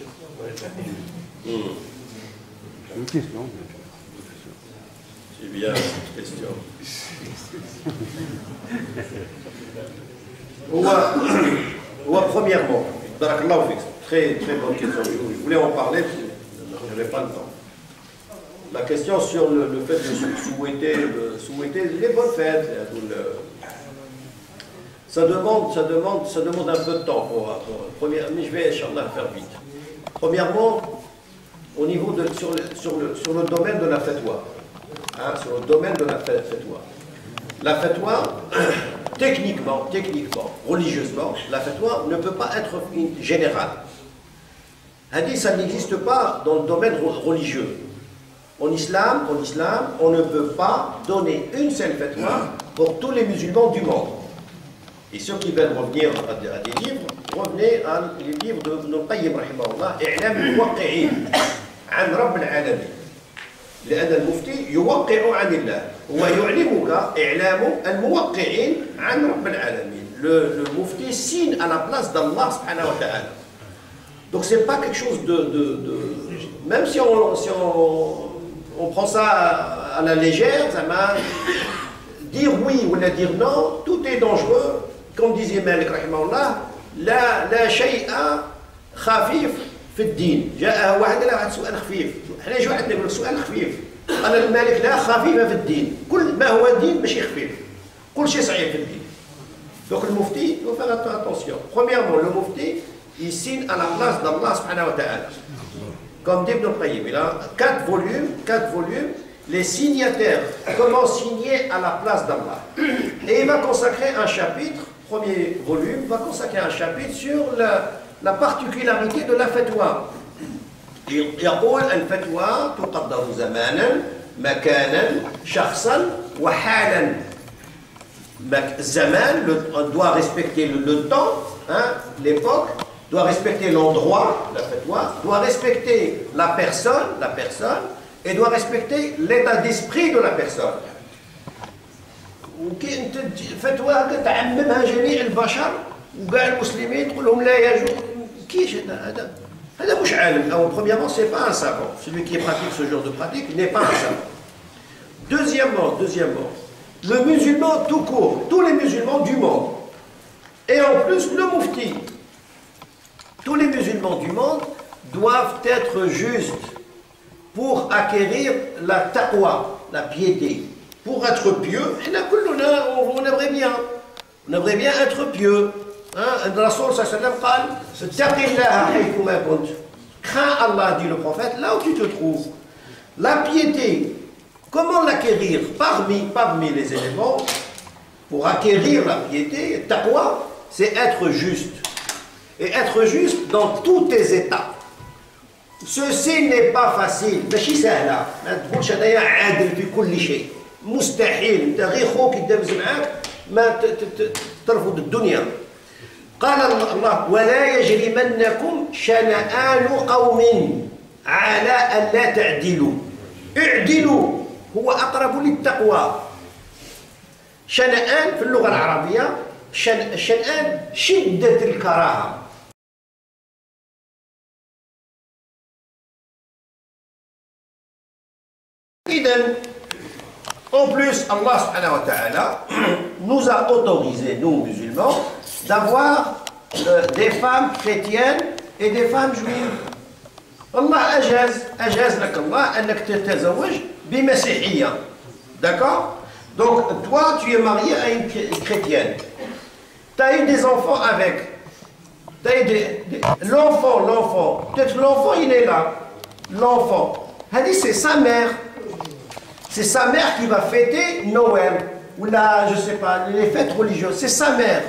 Une question. C'est bien cette question. Premièrement, très bonne question. Je voulais en parler, je n'avais pas le temps. La question sur le fait de souhaiter les bonnes fêtes. Ça demande un peu de temps mais je vais, Inch'Allah, faire vite. Premièrement, au niveau sur le domaine de la fatwa. Hein, sur le domaine de la fatwa. La fatwa, techniquement, religieusement, la fatwa ne peut pas être générale. Ça n'existe pas dans le domaine religieux. En islam, on ne peut pas donner une seule fatwa pour tous les musulmans du monde. Et ceux qui veulent revenir à des livres, revenez à les livres de Ibn al-Qayyim rahimahullah, I'lam al-Muwaqqi'in an Rabb al-Alamin. لأن المفتي يوقع عن الله ويعلمك إعلام الموقعين عن رب العالمين. Le mufti signe à la place d'Allah subhanahu wa ta'ala. Donc c'est pas quelque chose même si on prend ça à la légère, ça dire oui ou dire non, tout est dangereux. Comme disait Malik rahimahullah, لا شيء خفيف في الدين. جاء واحد قال له واحد سؤال خفيف، احنا يجي واحد يقول لك سؤال خفيف، قال المالك لا خفيف في الدين، كل ما هو الدين ماشي خفيف، كل شيء صعيب في الدين. Donc le mufti doit faire attention. Premièrement, le mufti, il signe à la place d'Allah subhanahu wa ta'ala. Comme dit Ibn al-Qayyim, il a 4 volumes, les signataires, comment signer à la place d'Allah. Et il va consacrer un chapitre, premier volume, va consacrer un chapitre sur la particularité de la fatwa. يقول الفتوى تقدر زمانا مكانا شخصا وحالا. Zaman, on doit respecter le temps, hein, l'époque, doit respecter l'endroit, la fatwa, doit respecter la personne, et doit respecter l'état d'esprit de la personne. وكي انت فتوى تعممها جميع البشر وكاع المسلمين تقول لهم لا يجوز، كيش هذا مش عالم. او premièrement c'est pas un savant, celui qui pratique ce genre de pratique n'est pas un savant. Deuxièmement, le musulman tout court, tous les musulmans du monde, et en plus le mufti, tous les musulmans du monde doivent être justes pour acquérir la taqwa, la piété. Pour être pieux, on aimerait bien être pieux. Le Rasoul sallallahu alayhi wa sallam dit, crains Allah, dit le prophète, là où tu te trouves. La piété, comment l'acquérir? Parmi les éléments, pour acquérir la piété, taqwa, c'est être juste. Et être juste dans tous tes états. Ceci n'est pas facile. ماشي سهلة. ما تقولش أنايا عادل في كل شيء. مستحيل. أنت غير خوك يدابز معاك ما ترفض الدنيا. قال الله: ولا يجرمنكم شنآن قوم على أن لا تعدلوا. اعدلوا هو أقرب للتقوى. شنآن في اللغة العربية شنآن شدة الكراهة. En plus, Allah subhanahu wa ta'ala nous a autorisé, nous musulmans, d'avoir des femmes chrétiennes et des femmes juives. Allah أجاز لك الله أنك تتزوج بمسيحية. D'accord? Donc toi tu es marié à une chrétienne. Tu as eu des enfants avec. L'enfant, peut-être l'enfant il est là. L'enfant. Elle dit c'est sa mère. C'est sa mère qui va fêter Noël, ou là, je ne sais pas, les fêtes religieuses. C'est sa mère.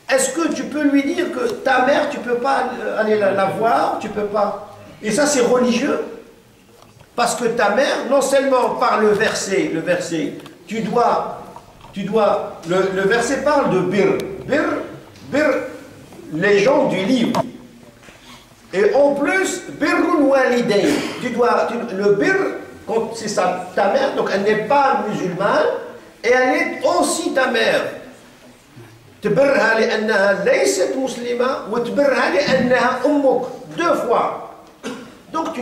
Est-ce que tu peux lui dire que ta mère, tu ne peux pas aller la voir, tu ne peux pas. Et ça, c'est religieux. Parce que ta mère, non seulement par le verset, le verset parle de bir, les gens du livre. Et en plus, birrul walidayn. Le bir, c'est ta mère, donc elle n'est pas musulmane, et elle est aussi ta mère. تبرها لأنها ليست مسلمة وتبرها لأنها أمك. 2 fois. Donc tu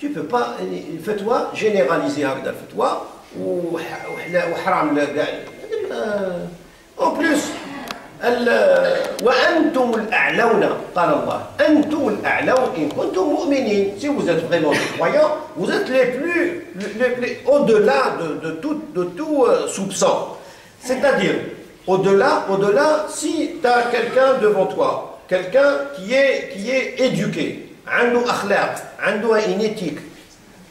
peux pas الفتوى généraliser هكذا الفتوى وحرام en plus وأنتم الأعلون قال الله أنتم الأعلون إن كنتم مؤمنين. Si vous êtes vraiment des croyants, vous êtes les plus au-delà de tout soupçon. C'est-à-dire, au-delà, si tu as quelqu'un devant toi, quelqu'un qui est éduqué, عنده أخلاق, عنده une éthique,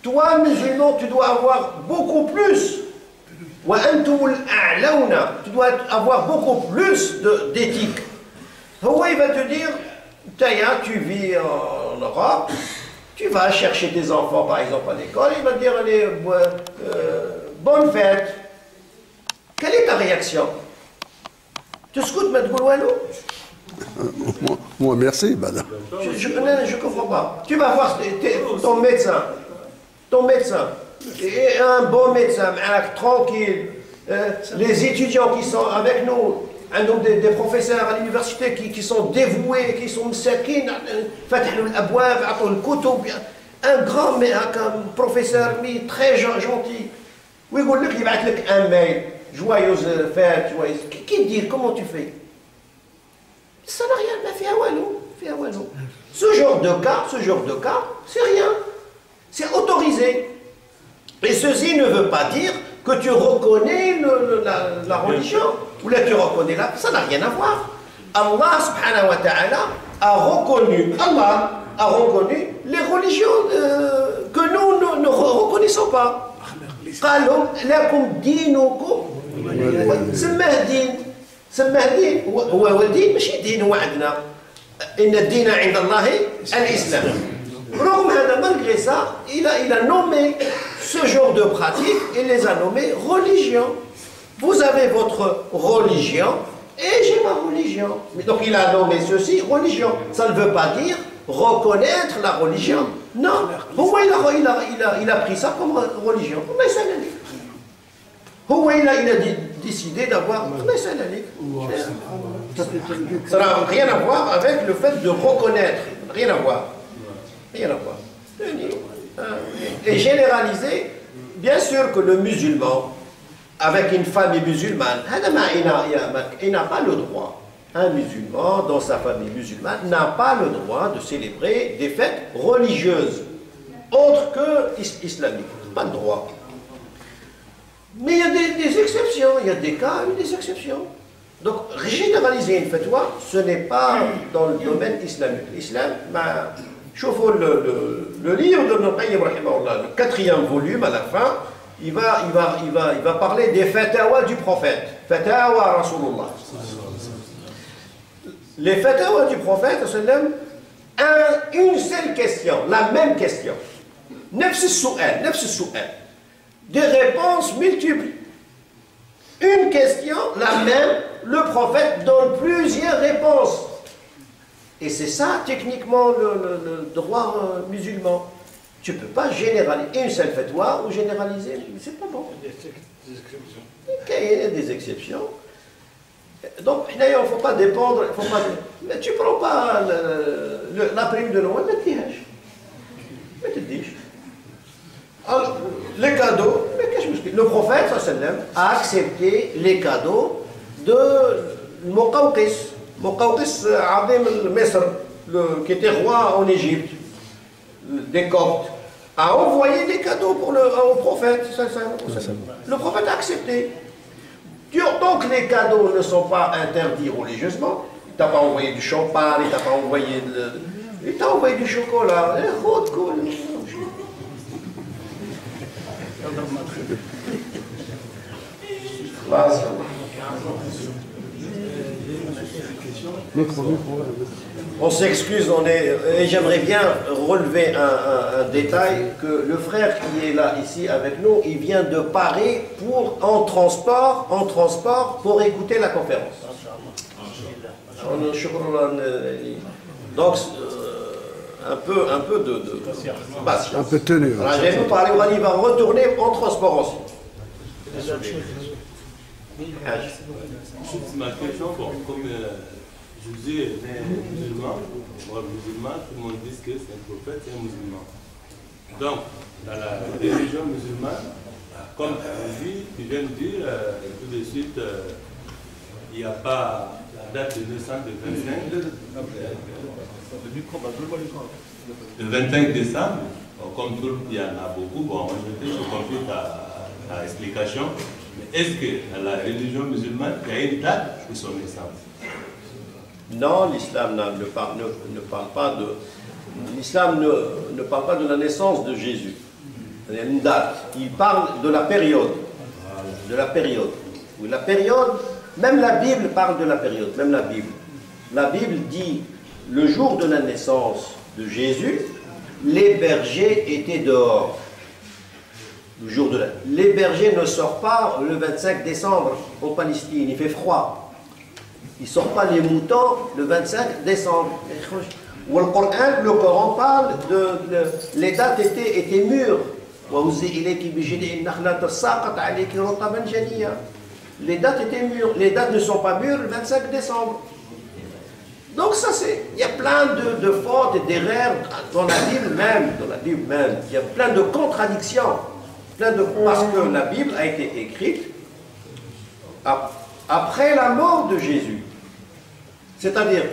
toi, musulman, tu dois avoir beaucoup plus. وأنتم الأعلون, tu dois avoir beaucoup plus d'éthique. Il va te dire, Taya, tu vis en Europe, tu vas chercher tes enfants par exemple à l'école, il va te dire, allez, bonne fête. Quelle est ta réaction? Tu scoutes, ma Gouloualou? Moi, merci, madame. Je ne comprends pas. Tu vas voir ton médecin. Et un bon médecin, tranquille. Les étudiants qui sont avec nous, des professeurs à l'université qui sont dévoués, qui sont msakines, un grand professeur très gentil. ويقول لك يبعث لك ان ميل جوايوز فات جوايوز كي دير كومون تو في ça n'a rien ما فيها والو ce genre de cas c'est rien, c'est autorisé et ceci ne veut pas dire que tu reconnais la religion ou là tu reconnais ça n'a rien à voir. Allah subhanahu wa ta'ala a reconnu les religions que nous ne reconnaissons pas. قالوا لكم دينكم سماه دين هو دين ماشي دين هو عندنا إن الدين عند الله الإسلام. رغم هذا malgré ça il a nommé ce genre de pratique et les a nommés religion. Vous avez votre religion et j'ai ma religion. Donc il a nommé ceci religion. Ça ne veut pas dire reconnaître la religion. Non. Pourquoi il a pris ça comme religion? Pourquoi il a décidé d'avoir... Ça n'a rien à voir avec le fait de reconnaître. Rien à voir. Et généraliser, bien sûr que le musulman, avec une famille musulmane, il n'a pas le droit. Un musulman, dans sa famille musulmane, n'a pas le droit de célébrer des fêtes religieuses, autres que islamiques. Pas le droit. Mais il y a des exceptions, il y a des cas et des exceptions. Donc, généraliser une fatwa, ce n'est pas dans le domaine islamique. L'islam, chauffons le livre de Ibn Qayyim, le 4e volume, à la fin, il va parler des fatawa du prophète. Fatawa Rasulullah. Les fatawa du prophète, une seule question, la même question. نفس السؤال. Des réponses multiples. Une question, la même, le prophète donne plusieurs réponses. Et c'est ça, techniquement, le droit musulman. Tu ne peux pas généraliser une seule fatwa ou généraliser, c'est pas bon. Il y a des exceptions. Donc, il ne faut pas dépendre, mais tu ne prends pas la prime de Noël, mais tu dis. Alors, les cadeaux, le prophète a accepté les cadeaux de Muqawqis Adim al-Misr, qui était roi en Égypte, des Coptes, a envoyé des cadeaux au prophète. Le prophète a accepté. Tant que les cadeaux ne sont pas interdits religieusement, il ne t'a pas envoyé du champagne, il ne t'a pas envoyé il t'a envoyé du chocolat. On s'excuse, et j'aimerais bien relever un détail, que le frère qui est là, ici, avec nous, il vient de Paris en transport pour écouter la conférence. Donc, un peu de patience. Un peu tenu. Je vais vous parler, il va retourner en transport aussi. Ma question, comme Jésus est musulman, tout le monde dit que c'est un prophète, c'est un musulman. Donc, dans la religion musulmane, comme tu viens de dire, tout de suite, il n'y a pas la date de naissance de 25 décembre, comme tout, il y en a beaucoup, bon, je confie ta explication. Mais est-ce que dans la religion musulmane, il y a une date de son naissance? Non, l'islam ne parle pas de... L'islam ne parle pas de la naissance de Jésus. Il y a une date. Il parle de la période. De la période. Oui, la période, même la Bible parle de la période. Même la Bible. La Bible dit, le jour de la naissance de Jésus, les bergers étaient dehors. Le jour de les bergers ne sortent pas le 25 décembre en Palestine. Il fait froid. Ils ne sortent pas les moutons le 25 décembre. Le Coran parle les dates étaient mûres. Les dates étaient mûres. Les dates ne sont pas mûres le 25 décembre. Donc ça c'est, il y a plein de fautes et d'erreurs dans la Bible même. Il y a plein de contradictions. Parce que la Bible a été écrite après la mort de Jésus. C'est-à-dire,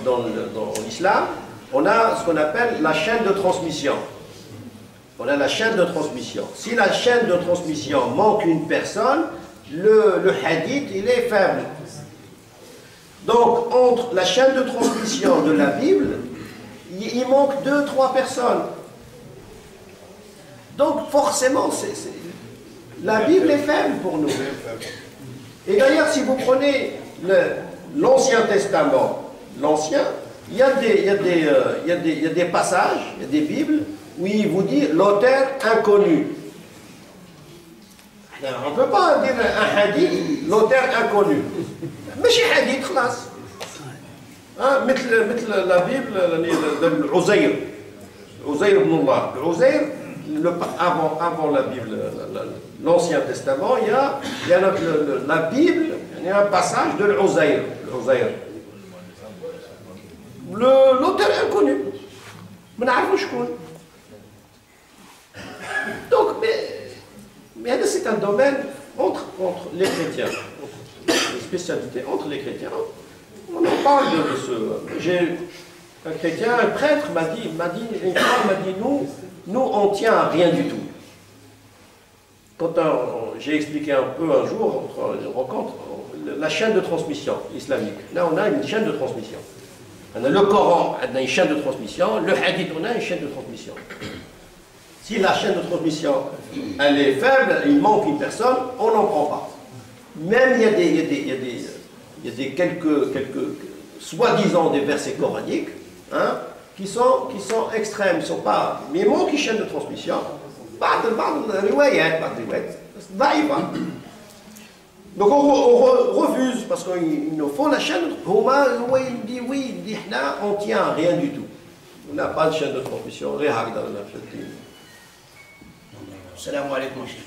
dans l'islam, on a ce qu'on appelle la chaîne de transmission. On a la chaîne de transmission. Si la chaîne de transmission manque une personne, le hadith, il est faible. Donc, entre la chaîne de transmission de la Bible, il manque 2-3 personnes. Donc, forcément, la Bible est faible pour nous. Et d'ailleurs, si vous prenez l'Ancien Testament, il y a des passages, il y a des Bibles, où il vous dit l'auteur inconnu. On ne peut pas dire un hadith, l'auteur inconnu. Mais c'est hadith, خلاص. مثل la Bible, Uzair ibn Allah. Uzair, avant la Bible, l'Ancien Testament, il y a la Bible, il y a un passage de l'Uzair. L'auteur inconnu. Mais on ne sait pas. Donc, mais c'est un domaine entre les chrétiens, une spécialité entre les chrétiens. On en parle de ce. J'ai un chrétien, un prêtre m'a dit, nous on tient à rien du tout. Quand j'ai expliqué un peu un jour, entre une rencontre, la chaîne de transmission islamique. Là, on a une chaîne de transmission. On a le Coran, on a une chaîne de transmission. Le hadith, on a une chaîne de transmission. Si la chaîne de transmission, elle est faible, il manque une personne, on n'en prend pas. Même il y a des quelques soi-disant des versets coraniques, hein, qui sont extrêmes, sont pas. Mais il manque une chaîne de transmission. Donc on refuse parce qu'il nous faut la chaîne. Il dit oui, il dit on tient à rien du tout. On n'a pas de chaîne de transmission. السلام عليكم شيخ.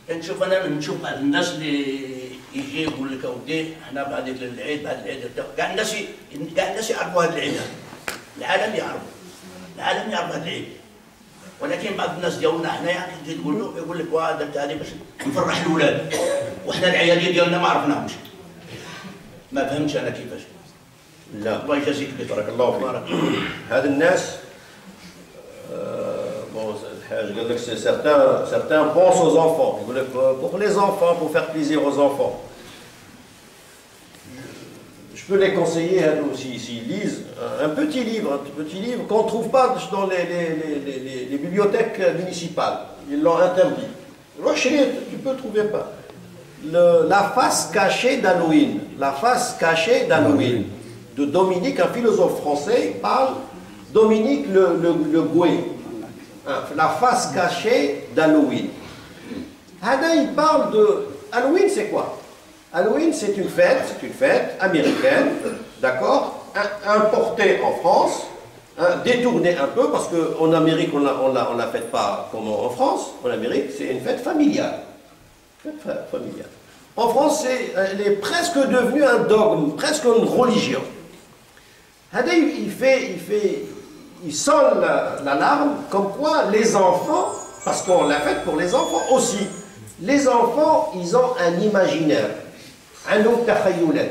نشوف نشوف الناس اللي يجي يقول لك اودي احنا بعد العيد كاع الناس يعرفوا هذا العيد. العالم يعرف هذا العيد. ولكن بعض الناس ديالنا حنايا تجي تقول له يقول لك واه درت هذه باش نفرح الاولاد. وحنا العياليه ديالنا ما عرفناهمش. ما فهمتش انا كيفاش. لا الله يجازيك بارك الله فيك. هذا الناس certains pensent aux enfants, pour les enfants, pour faire plaisir aux enfants. Je peux les conseiller s'ils lisent un petit livre qu'on ne trouve pas dans les bibliothèques municipales. Ils l'ont interdit. Tu peux trouver pas. La face cachée d'Halloween. La face cachée d'Halloween. De Dominique, un philosophe français, parle Dominique le Gouet. La face cachée d'Halloween. Il parle de... Halloween, c'est quoi? Halloween, c'est une fête américaine, d'accord, importée en France, détournée un peu, parce qu'en Amérique, on ne la fête pas comme en France. En Amérique, c'est une fête familiale. En France, elle est presque devenue un dogme, presque une religion. Il sonne l'alarme, comme quoi les enfants, parce qu'on l'a fait pour les enfants aussi, les enfants, ils ont un imaginaire, un autre takhayulat.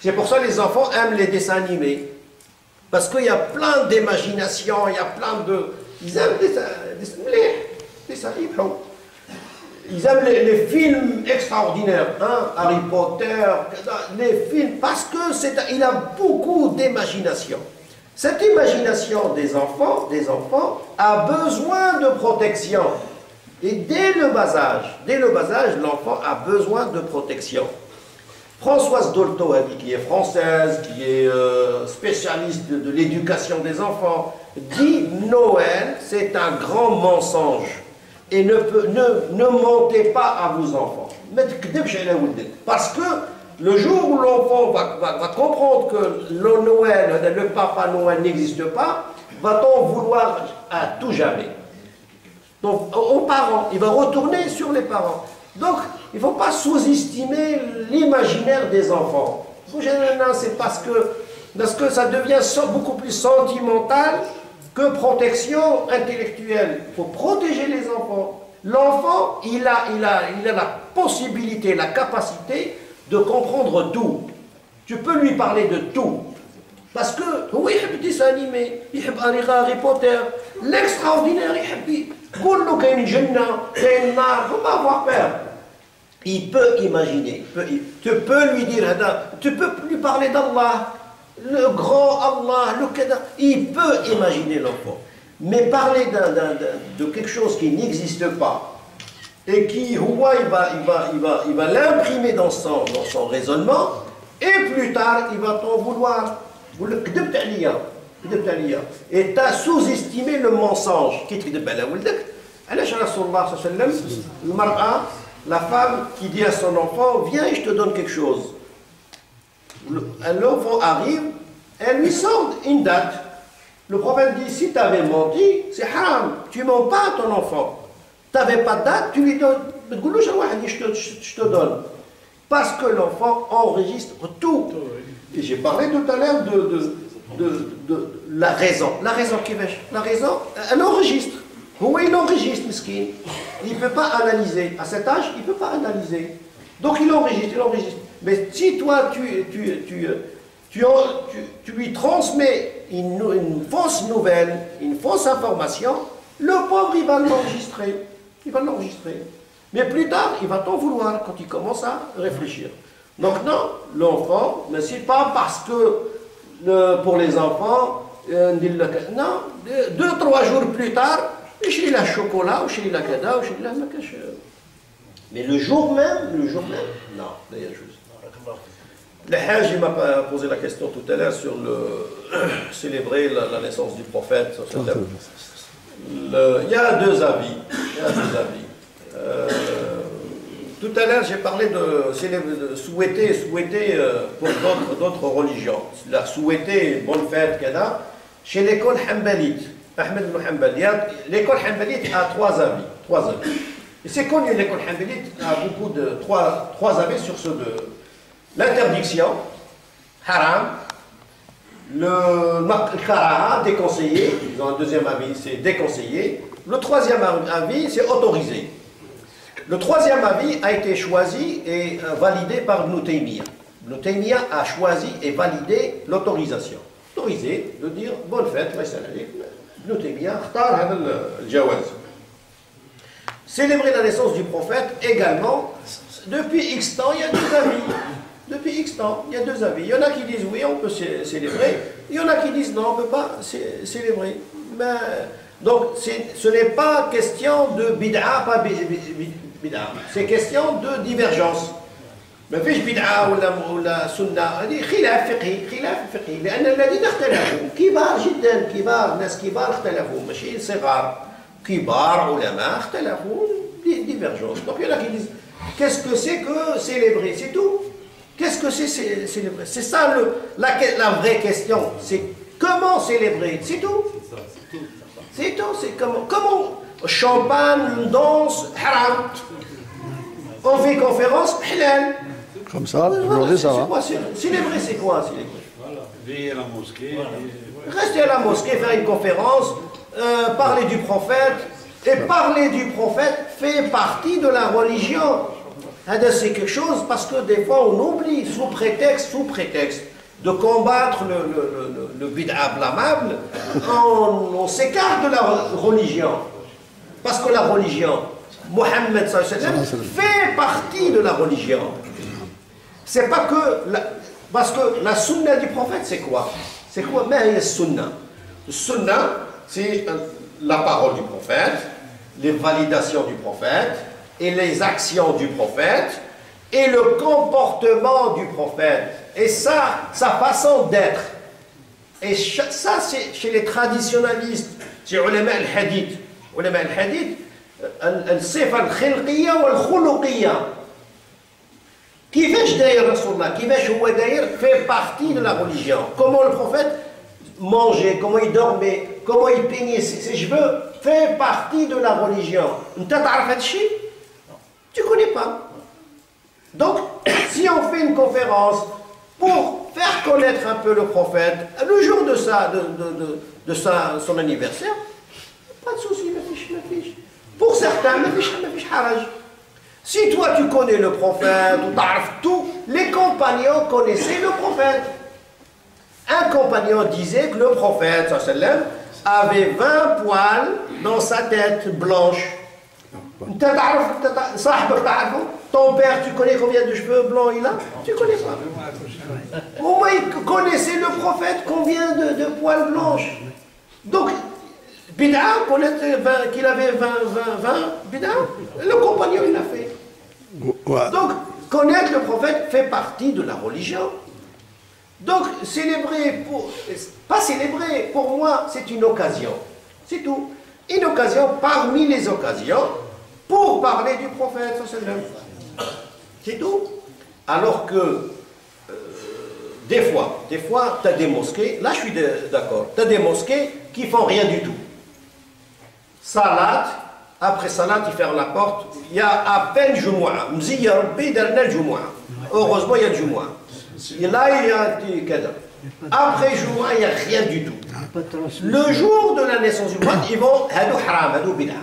C'est pour ça que les enfants aiment les dessins animés. Parce qu'il y a plein d'imagination, il y a plein de... Ils aiment les dessins animés. Ils aiment les films extraordinaires, hein? Harry Potter, les films, parce qu'il a beaucoup d'imagination. Cette imagination des enfants a besoin de protection. Et dès le bas âge, l'enfant a besoin de protection. Françoise Dolto, qui est française, qui est spécialiste de l'éducation des enfants, dit Noël, c'est un grand mensonge. Et ne mentez pas à vos enfants. Parce que le jour où l'enfant va comprendre que le Noël, le Papa Noël n'existe pas, va-t-on vouloir à tout jamais. Donc, aux parents, il va retourner sur les parents. Donc, il ne faut pas sous-estimer l'imaginaire des enfants. C'est parce que ça devient beaucoup plus sentimental que protection intellectuelle. Il faut protéger les enfants. L'enfant, il a la possibilité, la capacité de comprendre tout. Tu peux lui parler de tout. Parce que, oui, il aime dessin animé, il aime Harry Potter, l'extraordinaire, il aime كله كاين جنة كاين نار, faut pas avoir peur. Il peut imaginer, tu peux lui dire, tu peux lui parler d'Allah, le grand Allah, le Qadar, il peut imaginer l'enfant. Mais parler de quelque chose qui n'existe pas et qui, il va l'imprimer dans son raisonnement, et plus tard, il va t'en vouloir. Et tu as sous-estimé le mensonge. La femme qui dit à son enfant, viens et je te donne quelque chose. L'enfant arrive, elle lui sort une date. Le prophète dit, si tu avais menti, c'est haram, tu ne mens pas à ton enfant. Tu n'avais pas de date, tu lui donnes. Je te donne. Parce que l'enfant enregistre tout. Et j'ai parlé tout à l'heure de la raison. La raison, elle enregistre. Oui, il enregistre, miskin. Il ne peut pas analyser. À cet âge, il ne peut pas analyser. Donc il enregistre. Mais si toi, tu lui transmets une fausse nouvelle, une fausse information, le pauvre, il va l'enregistrer. Mais plus tard, il va t'en vouloir quand il commence à réfléchir. Donc non, l'enfant, mais c'est pas parce que pour les enfants, non, 2-3 jours plus tard, je lis la chocolat, ou je lis la kada, ou je lis la makache. Mais le jour même, non, d'ailleurs, le Hajj m'a posé la question tout à l'heure sur célébrer la naissance du prophète. Il y a deux avis. Tout à l'heure, j'ai parlé de souhaiter pour d'autres religions. La souhaiter bonne fête, kada. Chez l'école Hanbalite, Ahmed ibn Hanbal, l'école Hanbalite a trois avis. Et c'est connu, l'école Hanbalite a beaucoup de trois avis sur ceux de l'interdiction, haram, le karaha, déconseillé. Ils ont un deuxième avis, c'est déconseillé. Le troisième avis, c'est autorisé. Le troisième avis a été choisi et validé par Ibn Taymiyyah. Ibn Taymiyyah a choisi et validé l'autorisation. Autorisé de dire bonne fête, Ibn Taymiyyah اختار هذا الجواز. Célébrer la naissance du prophète également, depuis X temps, il y a deux avis. Depuis X temps, il y a deux avis. Il y en a qui disent oui, on peut célébrer. Il y en a qui disent non, on ne peut pas célébrer. Mais, donc, ce n'est pas question de bid'a, pas bid'a. C'est question de divergence. ما فيش بدعة ولا سنة، هذه خلاف فقهي لأن الذين اختلفوا كبار جدا، ناس كبار اختلفوا ماشي صغار، كبار علماء اختلفوا divergence. Donc il y en a qui disent qu'est-ce que c'est que célébrer, c'est tout. Qu'est-ce que c'est célébrer? C'est ça la vraie question. C'est comment célébrer, c'est tout. C'est tout, c'est comment champagne, danse, haram. On fait conférence, halal. Comme ça, aujourd'hui ça va. Célébrer, c'est quoi célébrer? Veiller à la mosquée. Rester à la mosquée, faire une conférence, parler du prophète. Et parler du prophète fait partie de la religion. C'est quelque chose parce que des fois on oublie, sous prétexte de combattre le bid'a blâmable, on s'écarte de la religion. Parce que la religion, Mohammed fait partie de la religion. C'est pas que... parce que la sunna du prophète, c'est quoi? C'est quoi? Mais la sunna. Le sunna, c'est la parole du prophète, les validations du prophète, et les actions du prophète, et le comportement du prophète. Et ça, sa façon d'être. Et ça, c'est chez les traditionalistes, chez ulama al-hadith. Ulama al-hadith, al-sifa al-khilqiyya wal-khuluqiyya. Kifesh d'ailleurs Rasulullah, kifesh huwa d'ailleurs fait partie de la religion. Comment le prophète mangeait, comment il dormait, comment il peignait ses cheveux, fait partie de la religion. Tu ne connais pas. Donc, si on fait une conférence pour faire connaître un peu le prophète, le jour de son anniversaire, pas de souci, ma fiche. Pour certains, ma fiche haraj. Si toi tu connais le prophète, ou t'arrêtes tout, les compagnons connaissaient le prophète. Un compagnon disait que le prophète sallam avait 20 poils dans sa tête blanche. Ton père, tu connais combien de cheveux blancs il a? Tu connais pas. Au moins, il connaissait le prophète combien de poils blanches. Donc, bid'a, connaître qu'il avait 20 bid'a, le compagnon il l'a fait. Donc, connaître le prophète fait partie de la religion. Donc, pas célébrer, pour moi, c'est une occasion. C'est tout. Une occasion parmi les occasions pour parler du prophète. C'est tout. Alors que, des fois, tu as des mosquées, là je suis d'accord, tu as des mosquées qui font rien du tout. Salat, après salat, ils ferment la porte, il y a à peine Jumu'ah. Heureusement, il y a le Jumu'ah. Et là, il y a un petit cadre. Après Jumu'ah, il n'y a rien du tout. Le jour de la naissance du prophète, ils vont hadou haram, hadou bid'a.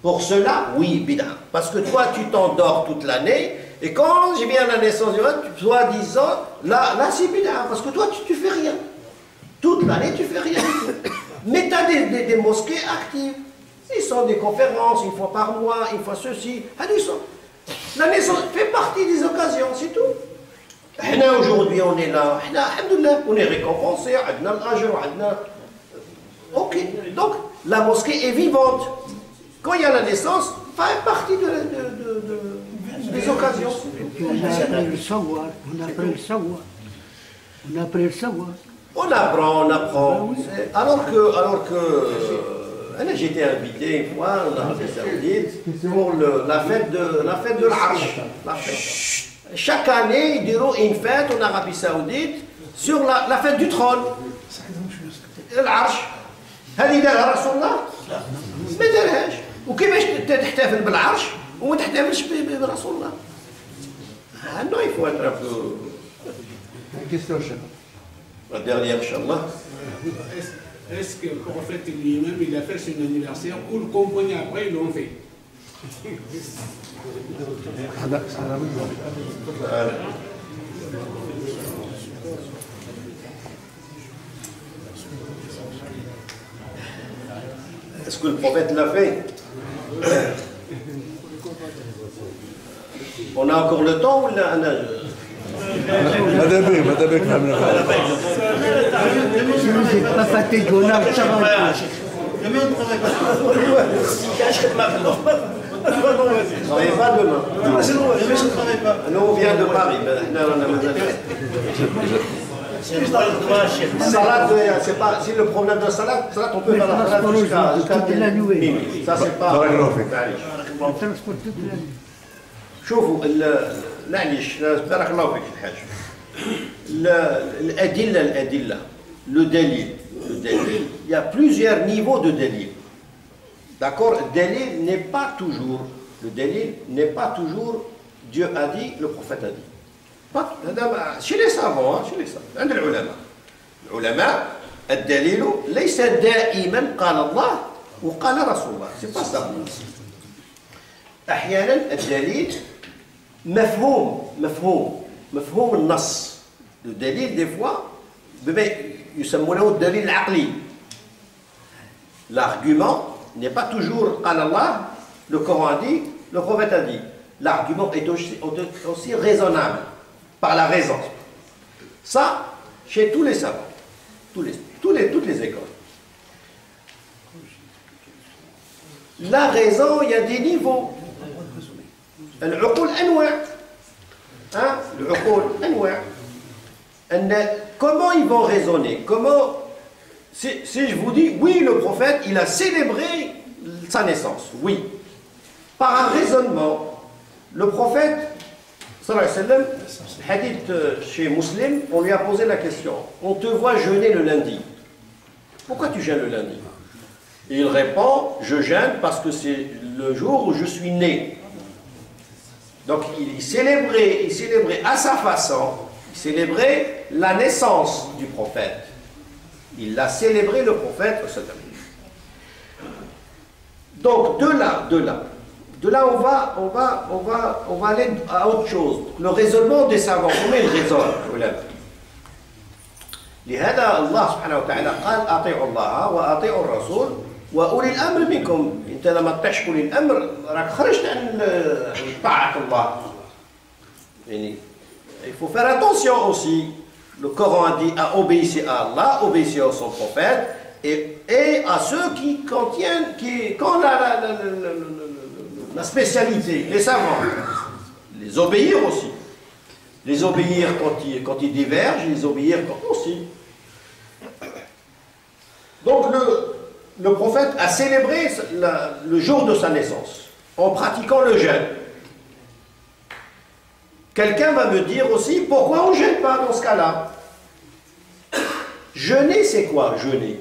Pour cela, oui, bid'a. Parce que toi, tu t'endors toute l'année, et quand j'ai bien la naissance du prophète, soi-disant, là c'est bid'a. Parce que toi, tu fais rien. Toute l'année, tu fais rien du tout. Mais tu as des mosquées actives. Ils sont des conférences, une fois par mois, une fois ceci. La naissance fait partie des occasions, c'est tout. Aujourd'hui, on est là, on est récompensé, ok. Donc, la mosquée est vivante. Quand il y a la naissance, fait partie des occasions. On a appris le savoir, On apprend. Alors que j'étais invité une fois en Arabie Saoudite pour la fête de l'Arsh. Chaque année, ils diront une fête en Arabie Saoudite sur la fête du trône. العرش هذه دارها رسول الله ما دارهاش وكيفاش تحتفل بالعرش وما تحتفلش برسول الله non il faut être un peu la dernière inchallah. Est-ce que le prophète lui-même il a fait son anniversaire ou le compagnon après ils l'ont fait? Est-ce que le prophète l'a fait? On a encore le temps ou là? Madame, je n'ai pas fatigué, on a le travail. Demain, on ne travaille pas. Ne travaillez pas demain. Demain, je ne travaille pas. Nous, on vient de Paris. Salat, c'est pas. Si le problème de salat, on peut faire la salat jusqu'à minuit. Ça, c'est pas. شوفوا معليش بارك الله فيك الحاج الأدلة le dalil il y a plusieurs niveaux de dalil d'accord le dalil n'est pas toujours Dieu a dit le prophète a dit chez les savants عند العلماء الدليل ليس دائما قال الله وقال رسول الله c'est pas ça أحيانا الدليل مفهوم النص الدليل des fois يسمونه الدليل العقلي l'argument n'est pas toujours قال الله le Coran dit le prophète a dit l'argument est aussi raisonnable par la raison ça chez tous les savants toutes les écoles la raison il y a des niveaux العقول أنواع العقول أنواع comment ils vont raisonner si je vous dis oui le prophète il a célébré sa naissance oui par un raisonnement le prophète sallallahu alayhi wa sallam hadith chez Muslim on lui a posé la question on te voit jeûner le lundi pourquoi tu jeûnes le lundi et il répond je jeûne parce que c'est le jour où je suis né. Donc il célébrait à sa façon Il célébrait la naissance du prophète. Il a célébré le prophète. Donc de là, on va aller à autre chose. Le raisonnement des savants. Comment ils raisonnent? لهذا الله سبحانه وتعالى قال أطيعوا الله وأطيعوا الرسول وأولي الأمر منكم. أنت لما تطيعش أولي الأمر راك خرجت عن طاعة الله. يعني il faut faire attention aussi. Le Coran dit à obéissez à Allah, obéissez à son prophète et à ceux qui contiennent, quand la spécialité, les savants, les obéir aussi. Les obéir quand ils divergent, les obéir quand aussi. Donc le prophète a célébré le jour de sa naissance en pratiquant le jeûne. Quelqu'un va me dire aussi, pourquoi on ne jeûne pas dans ce cas-là? Jeûner, c'est quoi, jeûner?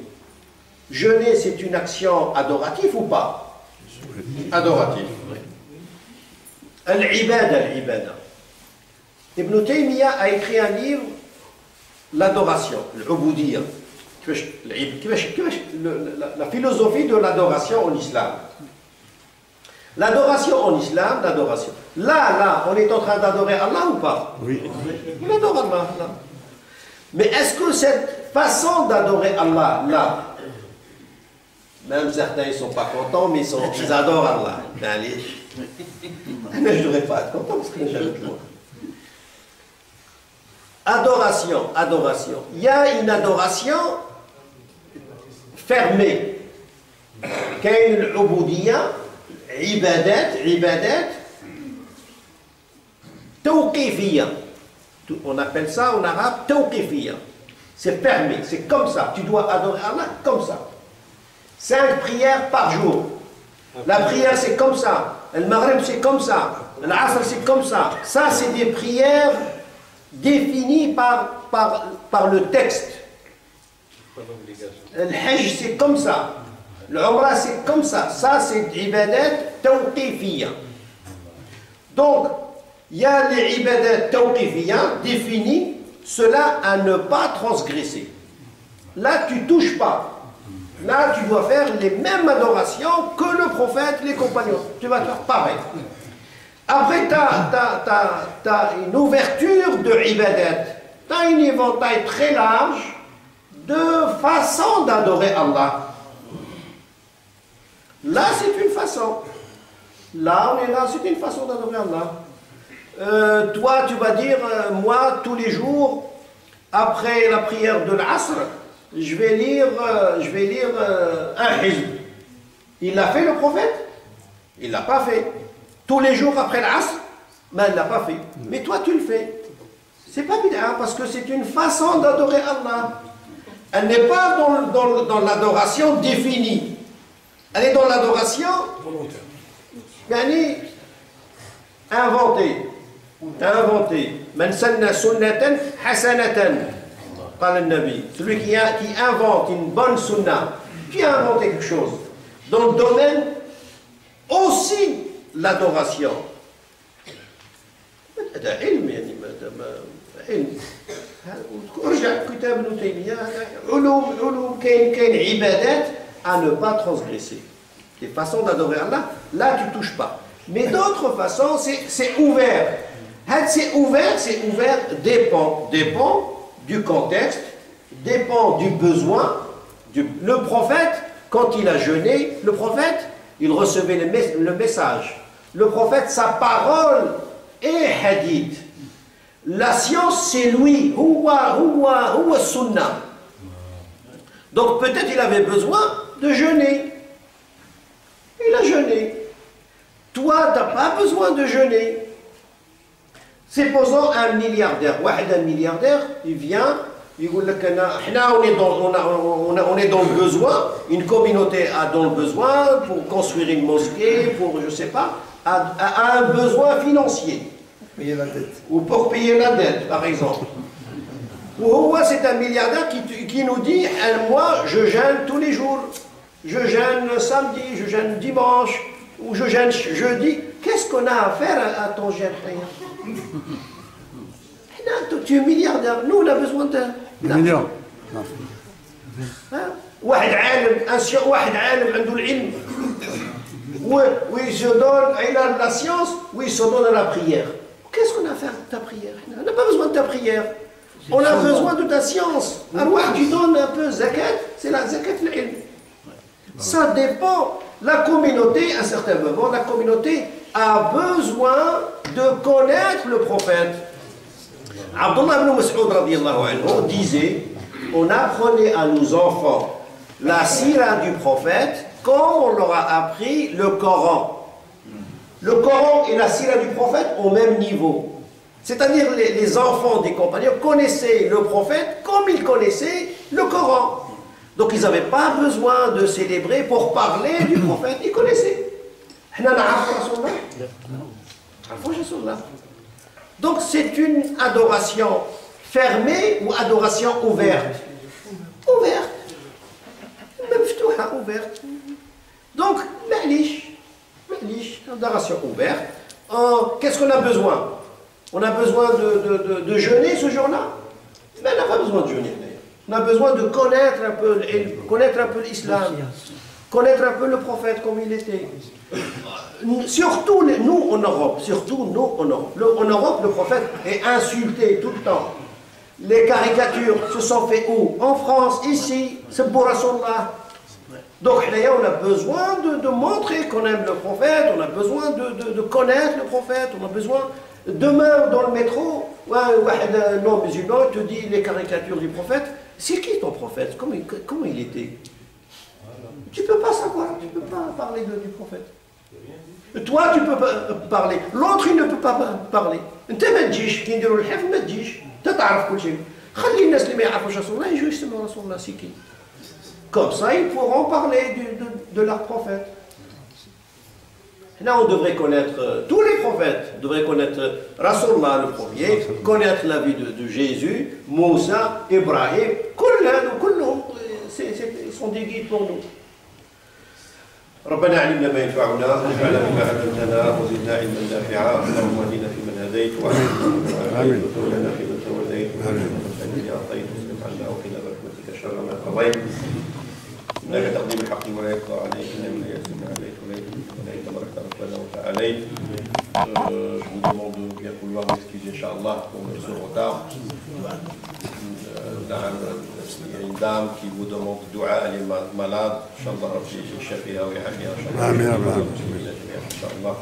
Jeûner, c'est une action adorative ou pas? Adorative, oui. Al-ibada, al-ibada. Ibn Taymiyyah a écrit un livre, l'adoration, l'ubudiyya. La philosophie de l'adoration en islam. L'adoration en islam, l'adoration. Là, on est en train d'adorer Allah ou pas? Oui. On adore Allah, là. Mais est-ce que cette façon d'adorer Allah, là, même certains ils ne sont pas contents, mais ils adorent Allah. Mais je ne devrais pas être content parce que j'aime tout. Adoration, adoration. Il y a une adoration fermée. كاين العبودية عبادات توقيفية. On appelle ça en arabe توقيفية. C'est fermé, c'est comme ça. Tu dois adorer Allah comme ça. 5 prières par jour. La prière c'est comme ça. Le maghrib c'est comme ça. L'asr c'est comme ça. Ça c'est des prières définies par le texte. Le hajj c'est comme ça. Le umrah c'est comme ça. Ça c'est ibadat tawqifiyya. Donc, il y a les ibadat tawqifiyya définies, cela à ne pas transgresser. Là tu touches pas. Là, tu dois faire les mêmes adorations que le prophète, les compagnons. Tu vas faire pareil. Après, tu as une ouverture de ibadat. Tu as un éventail très large de façons d'adorer Allah. Là, c'est une façon. Là, on est là, c'est une façon d'adorer Allah. Toi, tu vas dire, moi, tous les jours, après la prière de l'Asr, je vais lire un hizb. Il l'a fait le prophète? Il ne l'a pas fait. Tous les jours après l'Asr, mais il ne l'a pas fait. Mais toi tu le fais. C'est pas bid'a parce que c'est une façon d'adorer Allah. Elle n'est pas dans l'adoration définie. Elle est dans l'adoration volontaire. Inventée. Man sanna sunnatan hasanatan. Celui qui invente une bonne sunna, qui a inventé quelque chose dans le domaine aussi l'adoration. هذا علم يعني علم. ارجع كتاب ابن تيمية علوم كاين عبادات à ne pas transgresser. Des façons d'adorer Allah, là tu touches pas. Mais d'autres façons, c'est ouvert. C'est ouvert dépend du contexte, dépend du besoin. Le prophète, quand il a jeûné, le prophète, il recevait le message. Le prophète, sa parole est hadith. La science, c'est lui. Huwa sunnah. Donc peut-être il avait besoin de jeûner. Il a jeûné. Toi, tu n'as pas besoin de jeûner. Supposons un milliardaire, un milliardaire, il vient, il dit, on est dans le besoin, une communauté a dans le besoin pour construire une mosquée, pour, je ne sais pas, a un besoin financier. Payer la dette. Ou pour payer la dette, par exemple. Ou c'est un milliardaire qui nous dit, moi, je jeûne tous les jours. Je jeûne samedi, je jeûne dimanche, ou je jeûne jeudi. Qu'est-ce qu'on a à faire à ton jeûne? Tu es milliardaire, nous on a besoin d'un million. واحد عالم عنده العلم ويse donne إلى la science ويse donne à la prière. Qu'est-ce qu'on a à faire de ta prière? On n'a pas besoin de ta prière. On a besoin de ta science. Alors tu donnes un peu zakat, c'est la zakat l'ilm. Ça dépend. La communauté, à un certain moment, la communauté a besoin de connaître le prophète. Abdullah ibn Mas'ud radiyallahu anhu disait, on apprenait à nos enfants la sira du prophète comme on leur a appris le Coran. Le Coran et la sira du prophète au même niveau. C'est-à-dire les enfants des compagnons connaissaient le prophète comme ils connaissaient le Coran. Donc ils n'avaient pas besoin de célébrer pour parler du prophète, ils connaissaient. Donc c'est une adoration fermée ou adoration ouverte? Ouverte. Ouverte. Donc, adoration ouverte. Qu'est-ce qu'on a besoin? On a besoin de jeûner ce jour-là? Mais on n'a pas besoin de jeûner. On a besoin de connaître un peu l'islam, connaître un peu le prophète comme il était. Surtout nous en Europe, En Europe, le prophète est insulté tout le temps. Les caricatures se sont faites où? En France, ici, c'est pour Rasulullah. Donc on a besoin de montrer qu'on aime le prophète, on a besoin de connaître le prophète, on a besoin... Demain, dans le métro, un non-musulman te dit les caricatures du prophète. C'est qui ton prophète? Comment il était? Tu ne peux pas savoir, tu ne peux pas parler du prophète. Toi, tu peux pas parler. L'autre, il ne peut pas parler. انت ما تجيش كي نديروا الحفظ ما تجيش انت تعرف كل شيء. خلي الناس اللي ما يعرفوش رسول الله يجوا يسمعوا رسول الله سيكي. Comme ça, ils pourront parler de leur prophète. Là, on devrait connaître tous les prophètes. On devrait connaître Rasulullah le premier, connaître la vie de Jésus, Moussa, Ibrahim. Ils sont des guides pour nous. ربنا علمنا ما ينفعنا وانفعنا بما علمتنا وزدنا علما نافعا اللهم اهدنا فيمن هديت وعافنا وتولنا فيمن توليت وعافنا اعطيت واصرف عنا وقنا برحمتك شر ما قضيت انك تقضي بالحق ولا يقضى عليك انه لا يسمع عليك ولا تبارك ربنا وتعاليت. Je vous demande de bien vouloir m'excuser, Inch'Allah, pour ce retard. Il y a une dame qui vous demande dua, elle est malade. Inch'Allah, Rabbi Shafiha wa Yahmiha. Inch'Allah.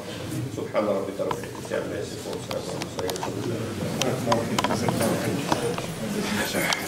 Subhana rabbika rabbil izzati amma yasifun wa salamun ala al mursalin.